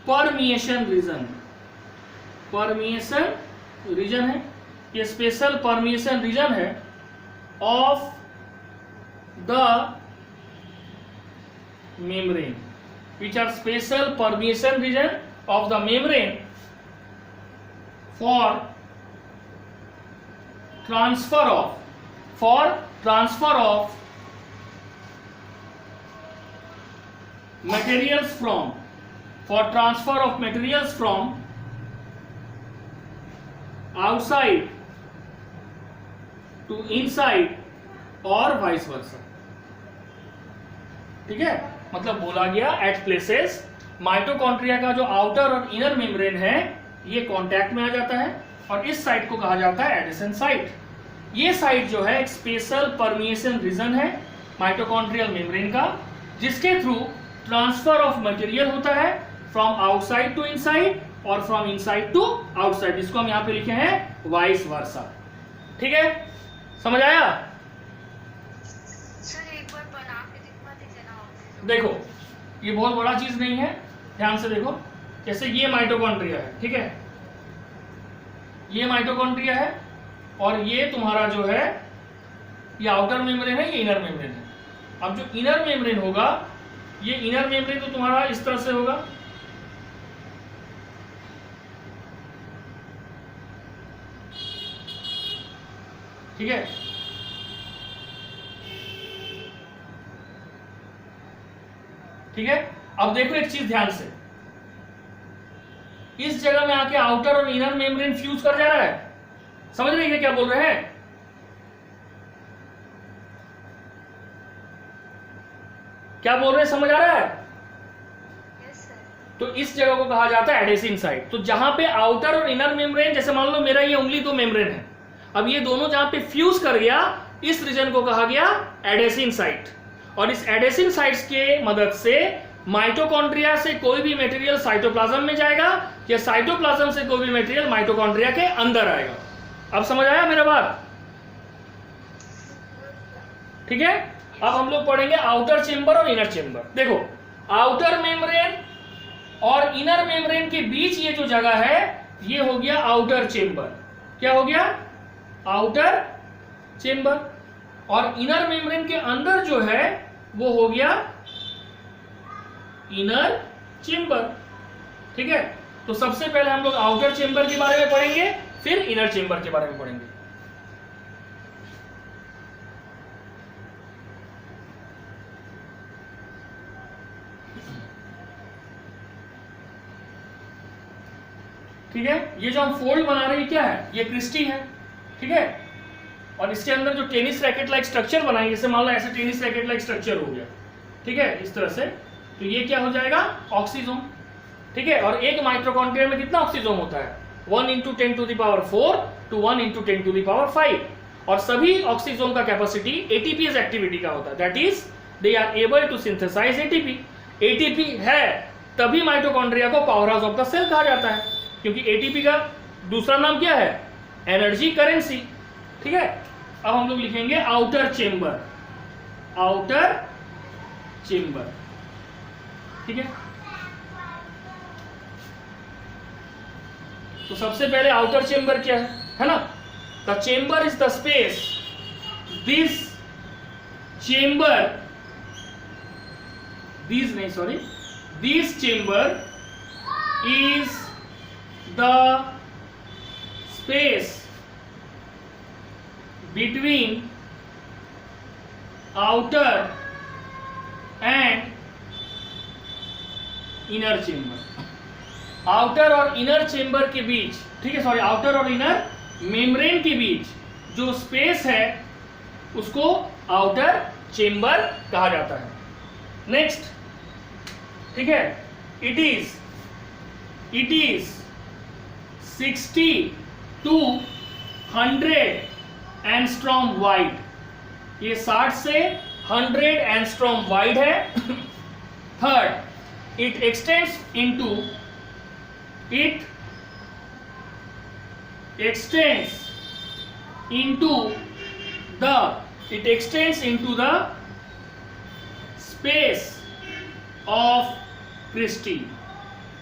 permeation region है। ये स्पेशल परमिएशन रीजन है of the membrane, which are special permeation region of the membrane for transfer of materials from outside to inside और vice versa, ठीक है। मतलब बोला गया eight places mitochondria का जो आउटर और इनर मेम्ब्रेन है ये कांटेक्ट में आ जाता है और इस साइट को कहा जाता है एडहेशन साइट। ये साइट जो है एक स्पेशल परमिएशन रीजन है माइटोकॉन्ड्रियल मेम्ब्रेन का, जिसके थ्रू ट्रांसफर ऑफ मटेरियल होता है फ्रॉम आउटसाइड टू इनसाइड और फ्रॉम इनसाइड टू आउटसाइड, जिसको हम यहाँ पे लिखे हैं वाइस वर्सा, ठीक है। समझ आया? देखो ये बहुत बड़ा चीज नहीं है, ध्यान से देखो। जैसे ये माइटोकॉन्ड्रिया है, ठीक है, ये माइटोकॉन्ड्रिया है और ये तुम्हारा जो है ये आउटर मेम्ब्रेन है, ये इनर मेम्ब्रेन है। अब जो इनर मेम्ब्रेन होगा, ये इनर मेम्ब्रेन तो तुम्हारा इस तरह से होगा, ठीक है। ठीक है, अब देखो एक चीज ध्यान से, इस जगह में आके आउटर और इनर मेम्ब्रेन फ्यूज कर जा रहा है। समझ रहे हैं क्या बोल रहे हैं? क्या बोल रहे हैं, समझ आ रहा है? तो इस जगह को कहा जाता है एडहेसिव साइट। तो जहां पे आउटर और इनर मेम्ब्रेन, जैसे मान लो मेरा ये उंगली 2 मेम्ब्रेन है, अब ये दोनों जहां पे फ्यूज कर गया, इस रीजन को कहा गया एडहेसिव साइट। और इस एडहेसिव साइट्स के मदद से माइटोकॉन्ड्रिया से कोई भी मटेरियल साइटोप्लाज्म में जाएगा या साइटोप्लाज्म से कोई भी मटेरियल माइटोकॉन्ड्रिया के अंदर आएगा। अब समझ आया मेरा बात? ठीक है, अब हम लोग पढ़ेंगे आउटर चेंबर और इनर चेंबर। देखो, आउटर मेम्ब्रेन और इनर मेम्ब्रेन के बीच ये जो जगह है ये हो गया आउटर चेंबर। क्या हो गया? Outer chamber. और इनर मेम्ब्रेन के अंदर जो है वो हो गया इनर चेंबर। ठीक है, तो सबसे पहले हम लोग आउटर चेंबर के बारे में पढ़ेंगे, फिर इनर चेंबर के बारे में पढ़ेंगे। ठीक है, ये जो हम फोल्ड बना रहे हैं क्या है? ये क्रिस्टी है। ठीक है, और इसके अंदर जो टेनिस रैकेट लाइक स्ट्रक्चर बनाएंगे, जैसे मान लो ऐसे टेनिस रैकेट लाइक स्ट्रक्चर हो गया। ठीक है, इस तरह से, तो ये क्या हो जाएगा? ऑक्सीजोम। ठीक है, और एक माइटोकॉन्ड्रिया में कितना ऑक्सीजोम होता है? 1 × 10⁴ to 1 × 10⁵ और सभी ऑक्सीजोम का कैपेसिटी एटीपीएस एक्टिविटी का होता है, that is they are able to synthesise ATP. ATP है तभी माइटोकॉन्ड्रिया को power house of the cell कहा जाता है, क्योंकि एटीपी का दूसरा नाम क्या है? Energy currency. ठीक है, अब हम लोग लिखेंगे आउटर चेंबर। Outer chamber. ठीक है, तो सबसे पहले आउटर चेंबर क्या है ना? The chamber is the space, this chamber, this chamber is the space between outer and inner chamber। Outer और इनर चेंबर के बीच, ठीक है, सॉरी, आउटर और इनर मेम्ब्रेन के बीच जो स्पेस है उसको आउटर चेंबर कहा जाता है। नेक्स्ट, ठीक है, it is 60 to 100 angstrom wide. ये 60 से 100 एंगस्ट्रॉम वाइड है। Third, it extends into the space of cristae.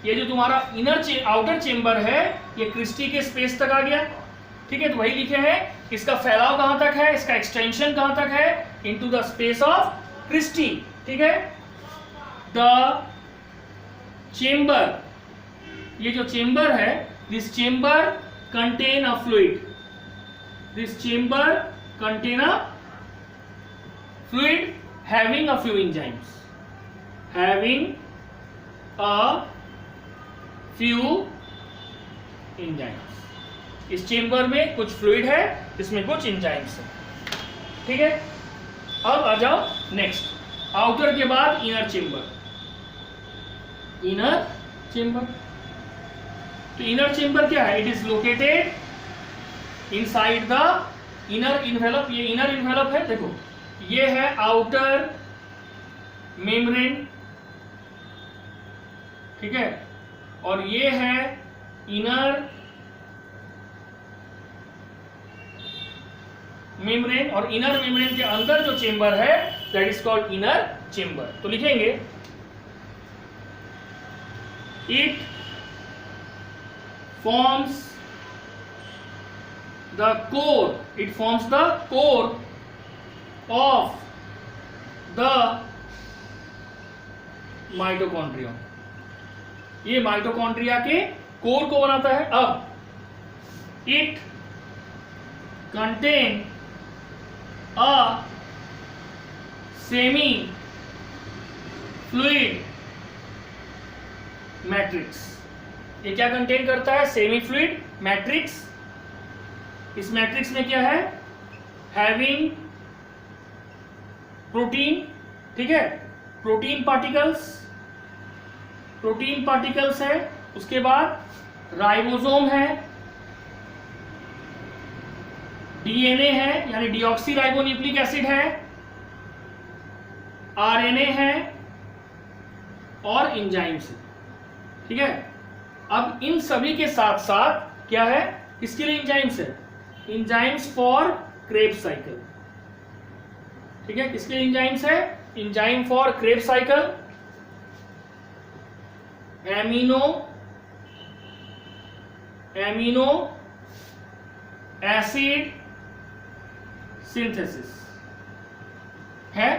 ये जो तुम्हारा आउटर चेंबर है ये क्रिस्टी के स्पेस तक आ गया। ठीक है, तो वही लिखे हैं, इसका फैलाव कहां तक है, इसका एक्सटेंशन कहां तक है? Into the space of cristae. ठीक है, द चेंबर, ये जो चेंबर है, this chamber contain a fluid, this chamber contain a fluid having a few enzymes, having a few enzymes. इस चेंबर में कुछ फ्लूइड है, इसमें कुछ एंजाइम्स है। ठीक है, अब आ जाओ नेक्स्ट, आउटर के बाद इनर चेंबर। इनर चेंबर, तो इनर चेंबर क्या है? It is located inside the inner envelope. ये इनर इन्वेलप है, देखो ये है आउटर मेम्ब्रेन, ठीक है, और ये है इनर मेम्ब्रेन, और इनर मेम्ब्रेन के अंदर जो चेंबर है that is called inner chamber. तो लिखेंगे it forms the core of the mitochondrium. ये माइटोकॉन्ड्रिया के कोर को बनाता है। अब it contain a semi fluid matrix. ये क्या कंटेन करता है? Semi fluid matrix. इस मैट्रिक्स में क्या है? हैविंग प्रोटीन, ठीक है, प्रोटीन पार्टिकल्स है, उसके बाद राइबोसोम है, डीएनए है यानी डीऑक्सी राइबोन्यूक्लिक एसिड है, आरएनए है और एंजाइम्स है। ठीक है, अब इन सभी के साथ साथ क्या है? किसके लिए एंजाइम्स है? Enzymes for Krebs cycle. ठीक है, किसके एंजाइम्स है? Enzyme for Krebs cycle, amino acid synthesis है,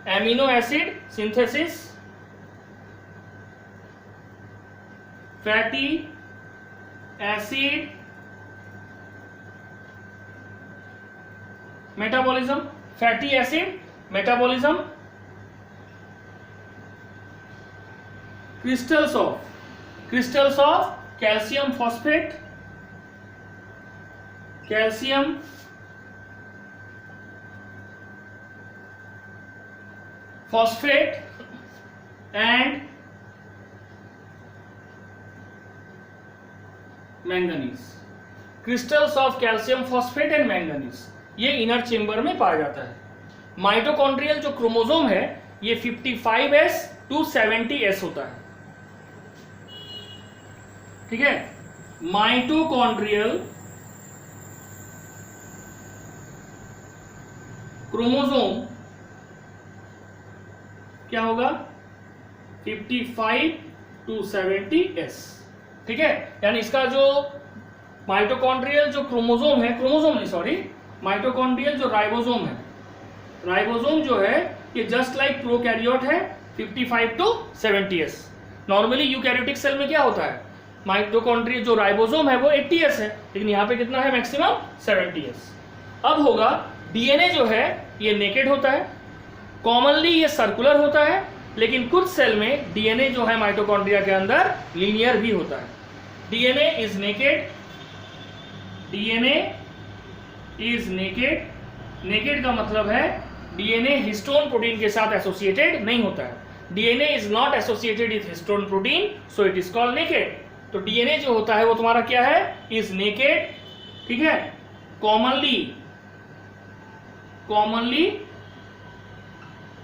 amino acid synthesis, fatty acid metabolism, fatty acid metabolism, crystals of calcium phosphate, calcium phosphate and manganese, crystals of calcium phosphate and manganese, ये inner chamber में पाया जाता है। Mitochondrial जो chromosome है ये 55s to 70s होता है, ठीक है। माइटोकॉन्ड्रियल क्रोमोसोम क्या होगा? 55 to 70s, ठीक है। यानी इसका जो माइटोकॉन्ड्रियल जो क्रोमोसोम है, क्रोमोसोम नहीं सॉरी, माइटोकॉन्ड्रियल जो राइबोसोम है, राइबोसोम जो है ये जस्ट लाइक प्रोकैरियोट है, 55 to 70s। Normally eukaryotic cell में क्या होता है? माइटोकॉन्ड्रियल जो राइबोसोम है वो 80s है, लेकिन यहाँ पे कितना है? Maximum 70s। अब होगा डीएनए जो है ये नेकेड होता है, कॉमनली ये सर्कुलर होता है, लेकिन कुछ सेल में डीएनए जो है माइटोकॉन्ड्रिया के अंदर लीनियर भी होता है। DNA is naked, DNA is naked, naked का मतलब है डीएनए हिस्टोन प्रोटीन के साथ एसोसिएटेड नहीं होता है। DNA is not associated with histone protein, so it is called naked. तो डीएनए जो होता है वो तुम्हारा क्या है? इज नेकेड, ठीक है। कॉमनली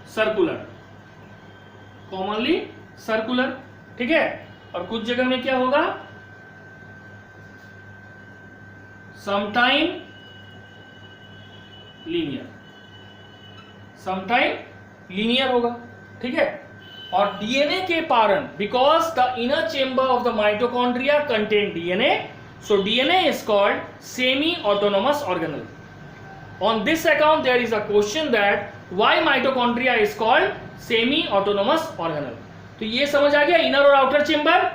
सर्कुलर, ठीक है। और कुछ जगह में क्या होगा? समटाइम लीनियर होगा, ठीक है। और डीएनए के पारण, because the inner chamber of the mitochondria contain DNA, so DNA is called semi autonomous organelle. On this account there is a question that why mitochondria is called semi autonomous organelle। तो ये समझ आ गया inner और outer chamber.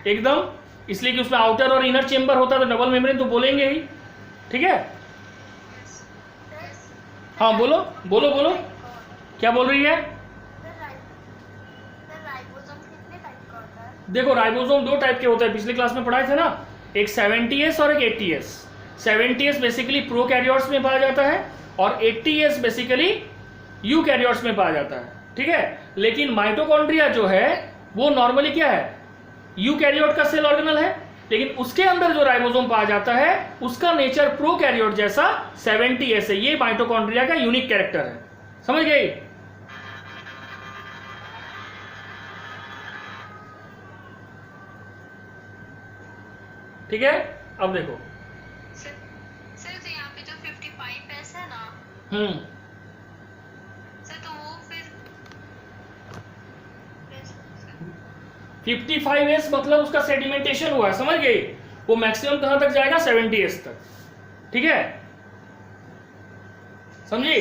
एकदम, इसलिए कि उसमें आउटर और इनर चेंबर होता है तो डबल मेम्ब्रेन तो बोलेंगे ही, ठीक है। हाँ बोलो बोलो बोलो, क्या बोल रही है? देखो राइबोसोम दो टाइप के होते हैं, पिछले क्लास में पढ़ाए थे ना, एक 70s और एक 80s। 70s बेसिकली प्रोकैरियोट्स में पाया जाता है और 80s बेसिकली यूकैरियोट्स में पाया जाता है, ठीक है। लेकिन माइटोकॉन्ड्रिया जो है वो नॉर्मली क्या है? यूकैरियोट का सेल ऑर्गेनल है, लेकिन उसके अंदर जो राइबोसोम पाया जाता है उसका नेचर प्रोकैरियोट जैसा 70s है। ये माइटोकॉन्ड्रिया का यूनिक कैरेक्टर है, समझ गए? ठीक है। अब देखो सर तो यहाँ पे जो 55s है ना, सर तो वो फिर 55s मतलब उसका सेडिमेंटेशन हुआ है, समझ गए? वो मैक्सिमम कहां तक जाएगा? 70s तक, ठीक है, समझी?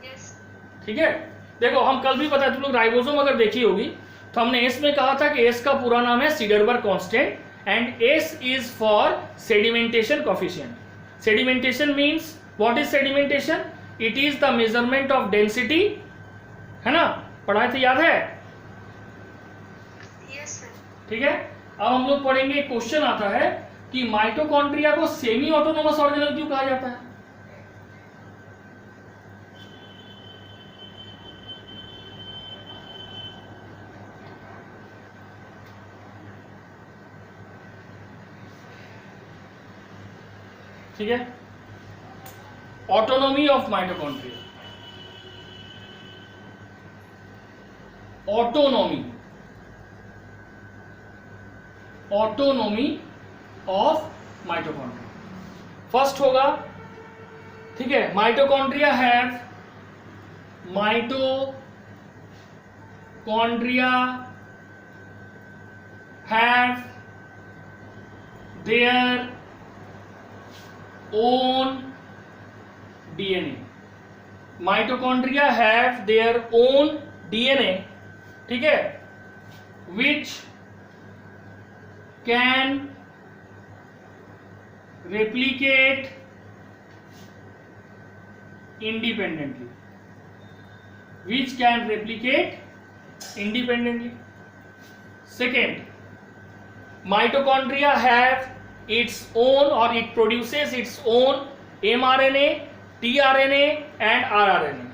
यस ठीक है। देखो हम कल भी बताए, तुम लोग राइबोसोम अगर देखी होगी तो हमने एस में कहा था कि एस का पूरा नाम है Svedberg constant and S is for sedimentation coefficient. Sedimentation means what is sedimentation? It is the measurement of density, है ना, पढ़ाए थे, याद है? Yes sir. ठीक है। अब हम लोग पढ़ेंगे, क्वेश्चन आता है कि माइटोकॉन्ड्रिया को सेमी ऑटोनोमस ऑर्गेनल क्यों कहा जाता है? ठीक है, autonomy of mitochondria, autonomy autonomy of mitochondria. First होगा, ठीक है, mitochondria have their own DNA. Mitochondria have their own DNA, ठीक है, which can replicate independently. Second, mitochondria have its own, or it produces its own mRNA, tRNA and rRNA.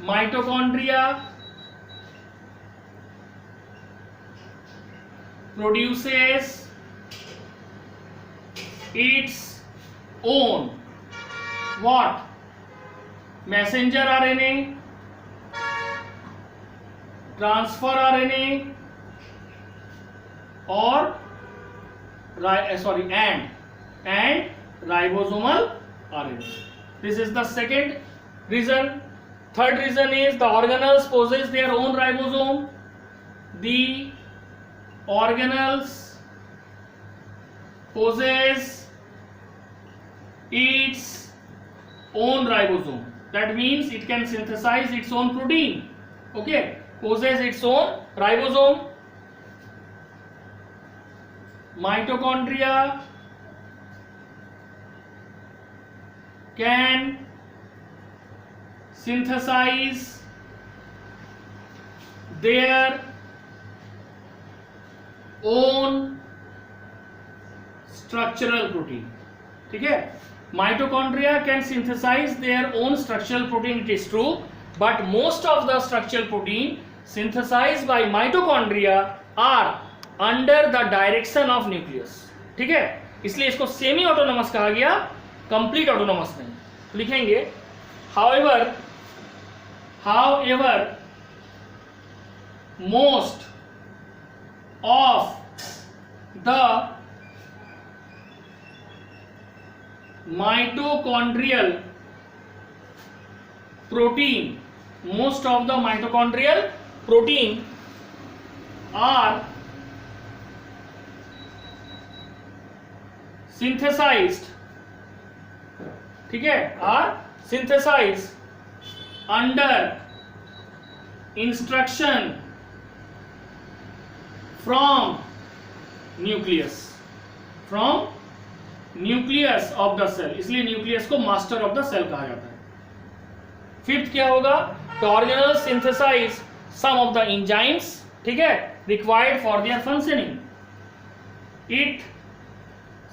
Mitochondria produces its own what? Messenger RNA, transfer RNA और and ribosomal RNA. This is the second reason. Third reason is the organelles possess their own ribosome. The organelles possess its own ribosome. That means it can synthesize its own protein. Okay, possess its own ribosome. Mitochondria can synthesize their own structural protein. ठीक है, mitochondria can synthesize their own structural protein, it is true, but most of the structural protein synthesized by mitochondria are under the direction of nucleus. ठीक है, इसलिए इसको semi autonomous कहा गया, complete autonomous नहीं। तो लिखेंगे however most of the mitochondrial protein are synthesized, ठीक है, are synthesized under instruction from nucleus of the cell, इसलिए न्यूक्लियस को मास्टर ऑफ द सेल कहा जाता है। फिफ्थ क्या होगा? The organelles synthesize some of the enzymes, ठीक है, required for their functioning. It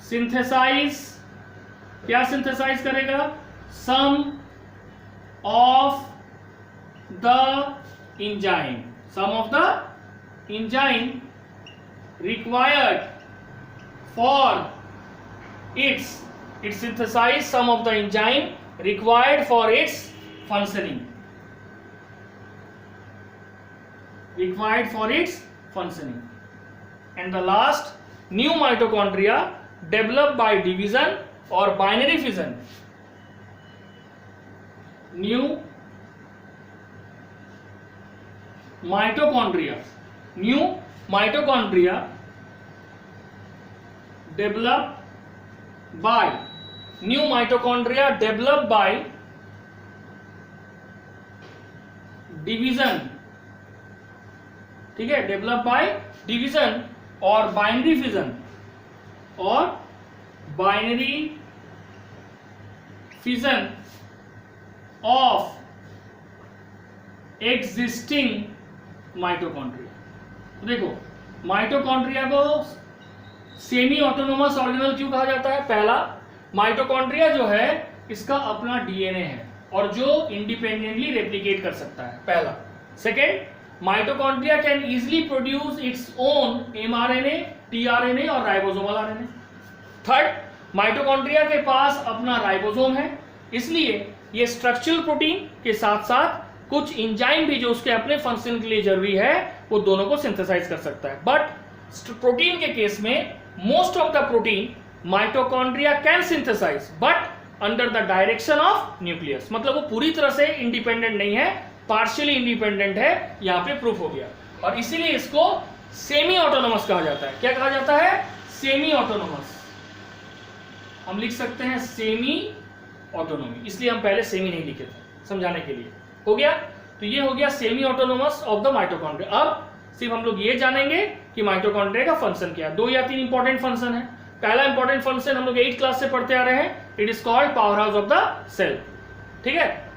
synthesize, क्या synthesize करेगा? Some of the enzyme required for it synthesize some of the enzyme required for its functioning. And the last, new mitochondria developed by division or binary fission. New mitochondria developed by division, ठीक है, developed by division or binary fission of existing mitochondria. तो देखो, mitochondria को semi autonomous organelle क्यों कहा जाता है? पहला, माइटोकॉन्ड्रिया जो है इसका अपना डीएनए है और जो इंडिपेंडेंटली रेप्लिकेट कर सकता है, पहला। Second, mitochondria can easily produce its own mRNA, tRNA और राइबोसोमल आरएनए। थर्ड, माइटोकॉन्ड्रिया के पास अपना राइबोसोम है, इसलिए ये स्ट्रक्चरल प्रोटीन के साथ साथ कुछ एंजाइम भी जो उसके अपने फंक्शन के लिए जरूरी है वो दोनों को सिंथेसाइज कर सकता है। बट प्रोटीन के केस में most of the protein mitochondria can synthesise but under the direction of nucleus, मतलब वो पूरी तरह से इंडिपेंडेंट नहीं है, पार्शियली इंडिपेंडेंट है, यहां पे प्रूफ हो गया। और इसीलिए इसको सेमी ऑटोनोमस कहा जाता है। क्या कहा जाता है? Semi autonomous. हम लिख सकते हैं सेमी ऑटोनोमी, इसलिए हम पहले सेमी नहीं लिखे थे समझाने के लिए। हो गया? तो ये हो गया semi autonomous of the mitochondria. अब सिर्फ हम लोग ये जानेंगे कि माइटोकॉन्ड्रिया का फंक्शन क्या है। 2 या 3 इंपॉर्टेंट फंक्शन है। पहला इंपॉर्टेंट फंक्शन हम लोग 8th क्लास से पढ़ते आ रहे हैं, it is called power house of the cell. ठीक है,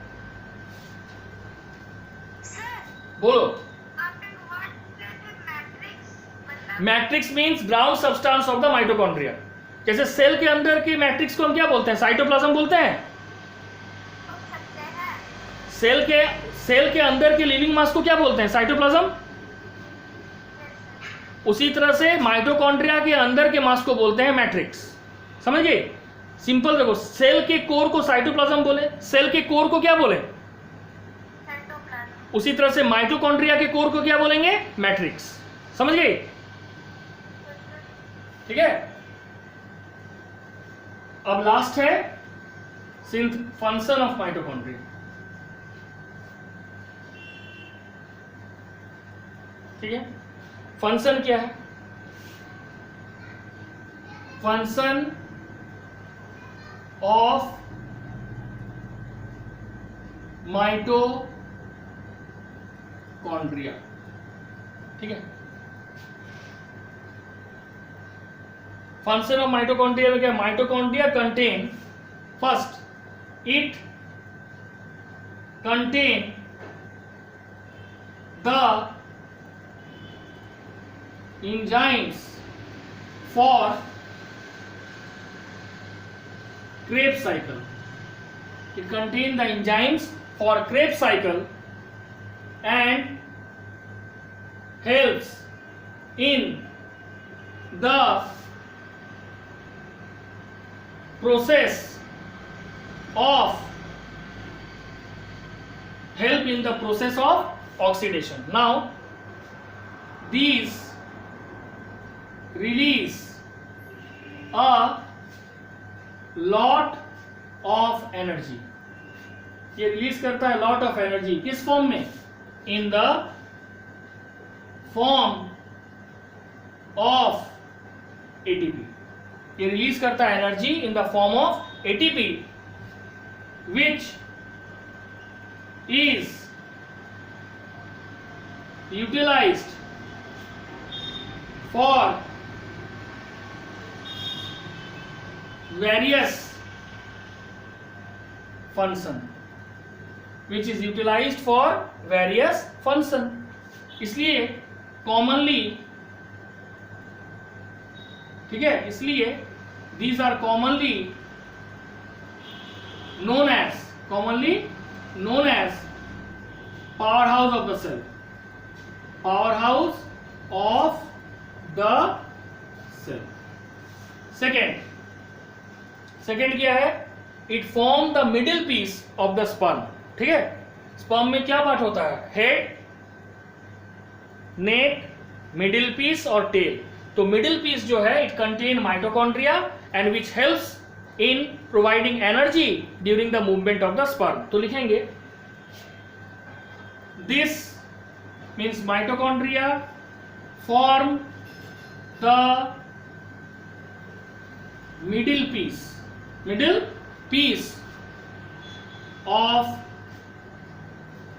बोलो। Matrix means ground substance of the mitochondria. जैसे सेल के अंदर की मैट्रिक्स को हम क्या बोलते हैं? साइटोप्लाज्म बोलते हैं। सेल के अंदर के लिविंग मास को क्या बोलते हैं? साइटोप्लाज्म। उसी तरह से माइटोकॉन्ड्रिया के अंदर के मास को बोलते हैं मैट्रिक्स। समझ गए? सिंपल देखो, सेल के कोर को साइटोप्लाज्म बोले, सेल के कोर को क्या बोले? उसी तरह से माइटोकॉन्ड्रिया के कोर को क्या बोलेंगे? मैट्रिक्स। समझ गए? ठीक है, अब लास्ट है फंक्शन ऑफ माइटोकॉन्ड्रिया। ठीक है, फंक्शन क्या है? Function of mitochondria. ठीक है, फंक्शन ऑफ माइटोकॉन्ड्रिया में क्या? Mitochondria contain, first it contain the enzymes for Krebs cycle. It contains the enzymes for Krebs cycle and helps in the process of oxidation. Now these release a lot of energy. ये release करता है lot of energy। किस form में? in the form of ATP। ये release करता है energy in the form of ATP which is utilized for various function, which is utilized for various function। इसलिए commonly, ठीक है, इसलिए these are commonly known as powerhouse of the cell, powerhouse of the cell। Second क्या है? It form the middle piece of the sperm. ठीक है, sperm में क्या पार्ट होता है? हेड, नेक, मिडिल पीस और टेल। तो मिडिल पीस जो है, it contain mitochondria and which helps in providing energy during the movement of the sperm. तो लिखेंगे this means mitochondria form the middle piece of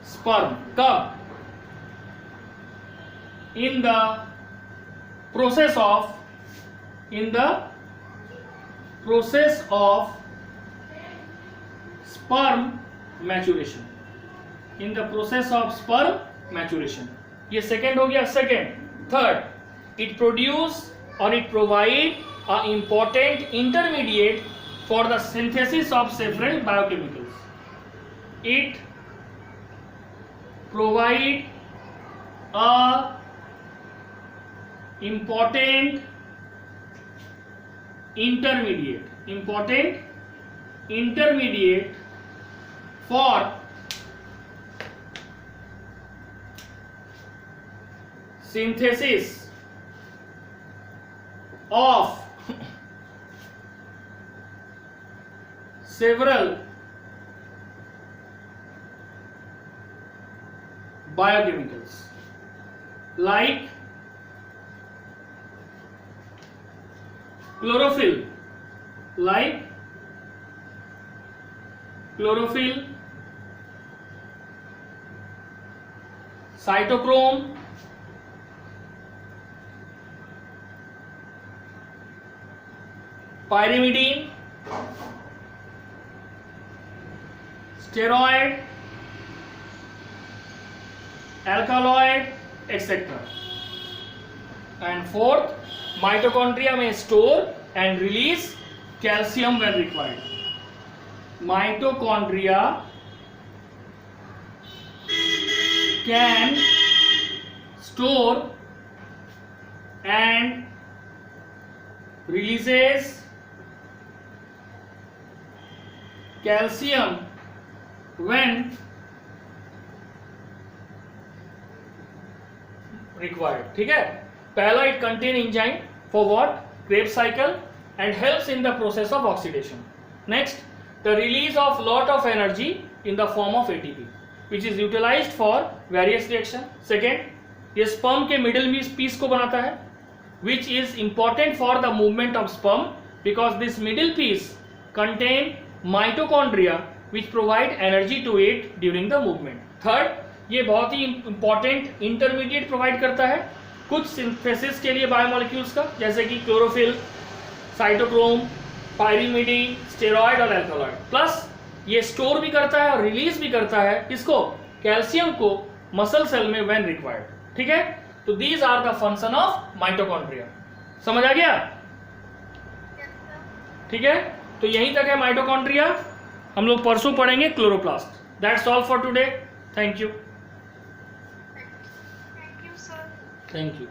sperm। कब? in the process of sperm maturation। in the process of sperm maturation। ये second हो गया। Third, it produce or it provide an important intermediate for the synthesis of several biochemicals। It provide a important intermediate for synthesis of several biochemicals like chlorophyll, cytochrome, pyrimidine, steroid, alkaloid, etc. And fourth, mitochondria may store and release calcium when required. Mitochondria can store and releases calcium when required. ठीक है, पहला it contain enzyme for what? Krebs cycle and helps in the process of oxidation. Next, the release of lot of energy in the form of ATP which is utilized for various reaction. Second, ये sperm के middle piece को बनाता है which is important for the movement of sperm because this middle piece contain mitochondria which provide energy to it during the movement. Third, ये बहुत ही important intermediate provide करता है कुछ सिंथेसिस के लिए बायोमोलिक्यूल्स का, जैसे कि क्लोरोफिल, साइटोक्रोम, पायरिमिडीन, स्टेरॉइड और अल्कलॉइड। प्लस ये स्टोर भी करता है और रिलीज भी करता है किसको? कैल्शियम को मसल सेल में व्हेन रिक्वायर्ड। ठीक है, तो these are the function of mitochondria. समझ आ गया? ठीक है, तो यहीं तक है माइटोकॉन्ड्रिया। हम लोग परसों पढ़ेंगे chloroplast. That's all for today. Thank you. Thank you, sir. Thank you.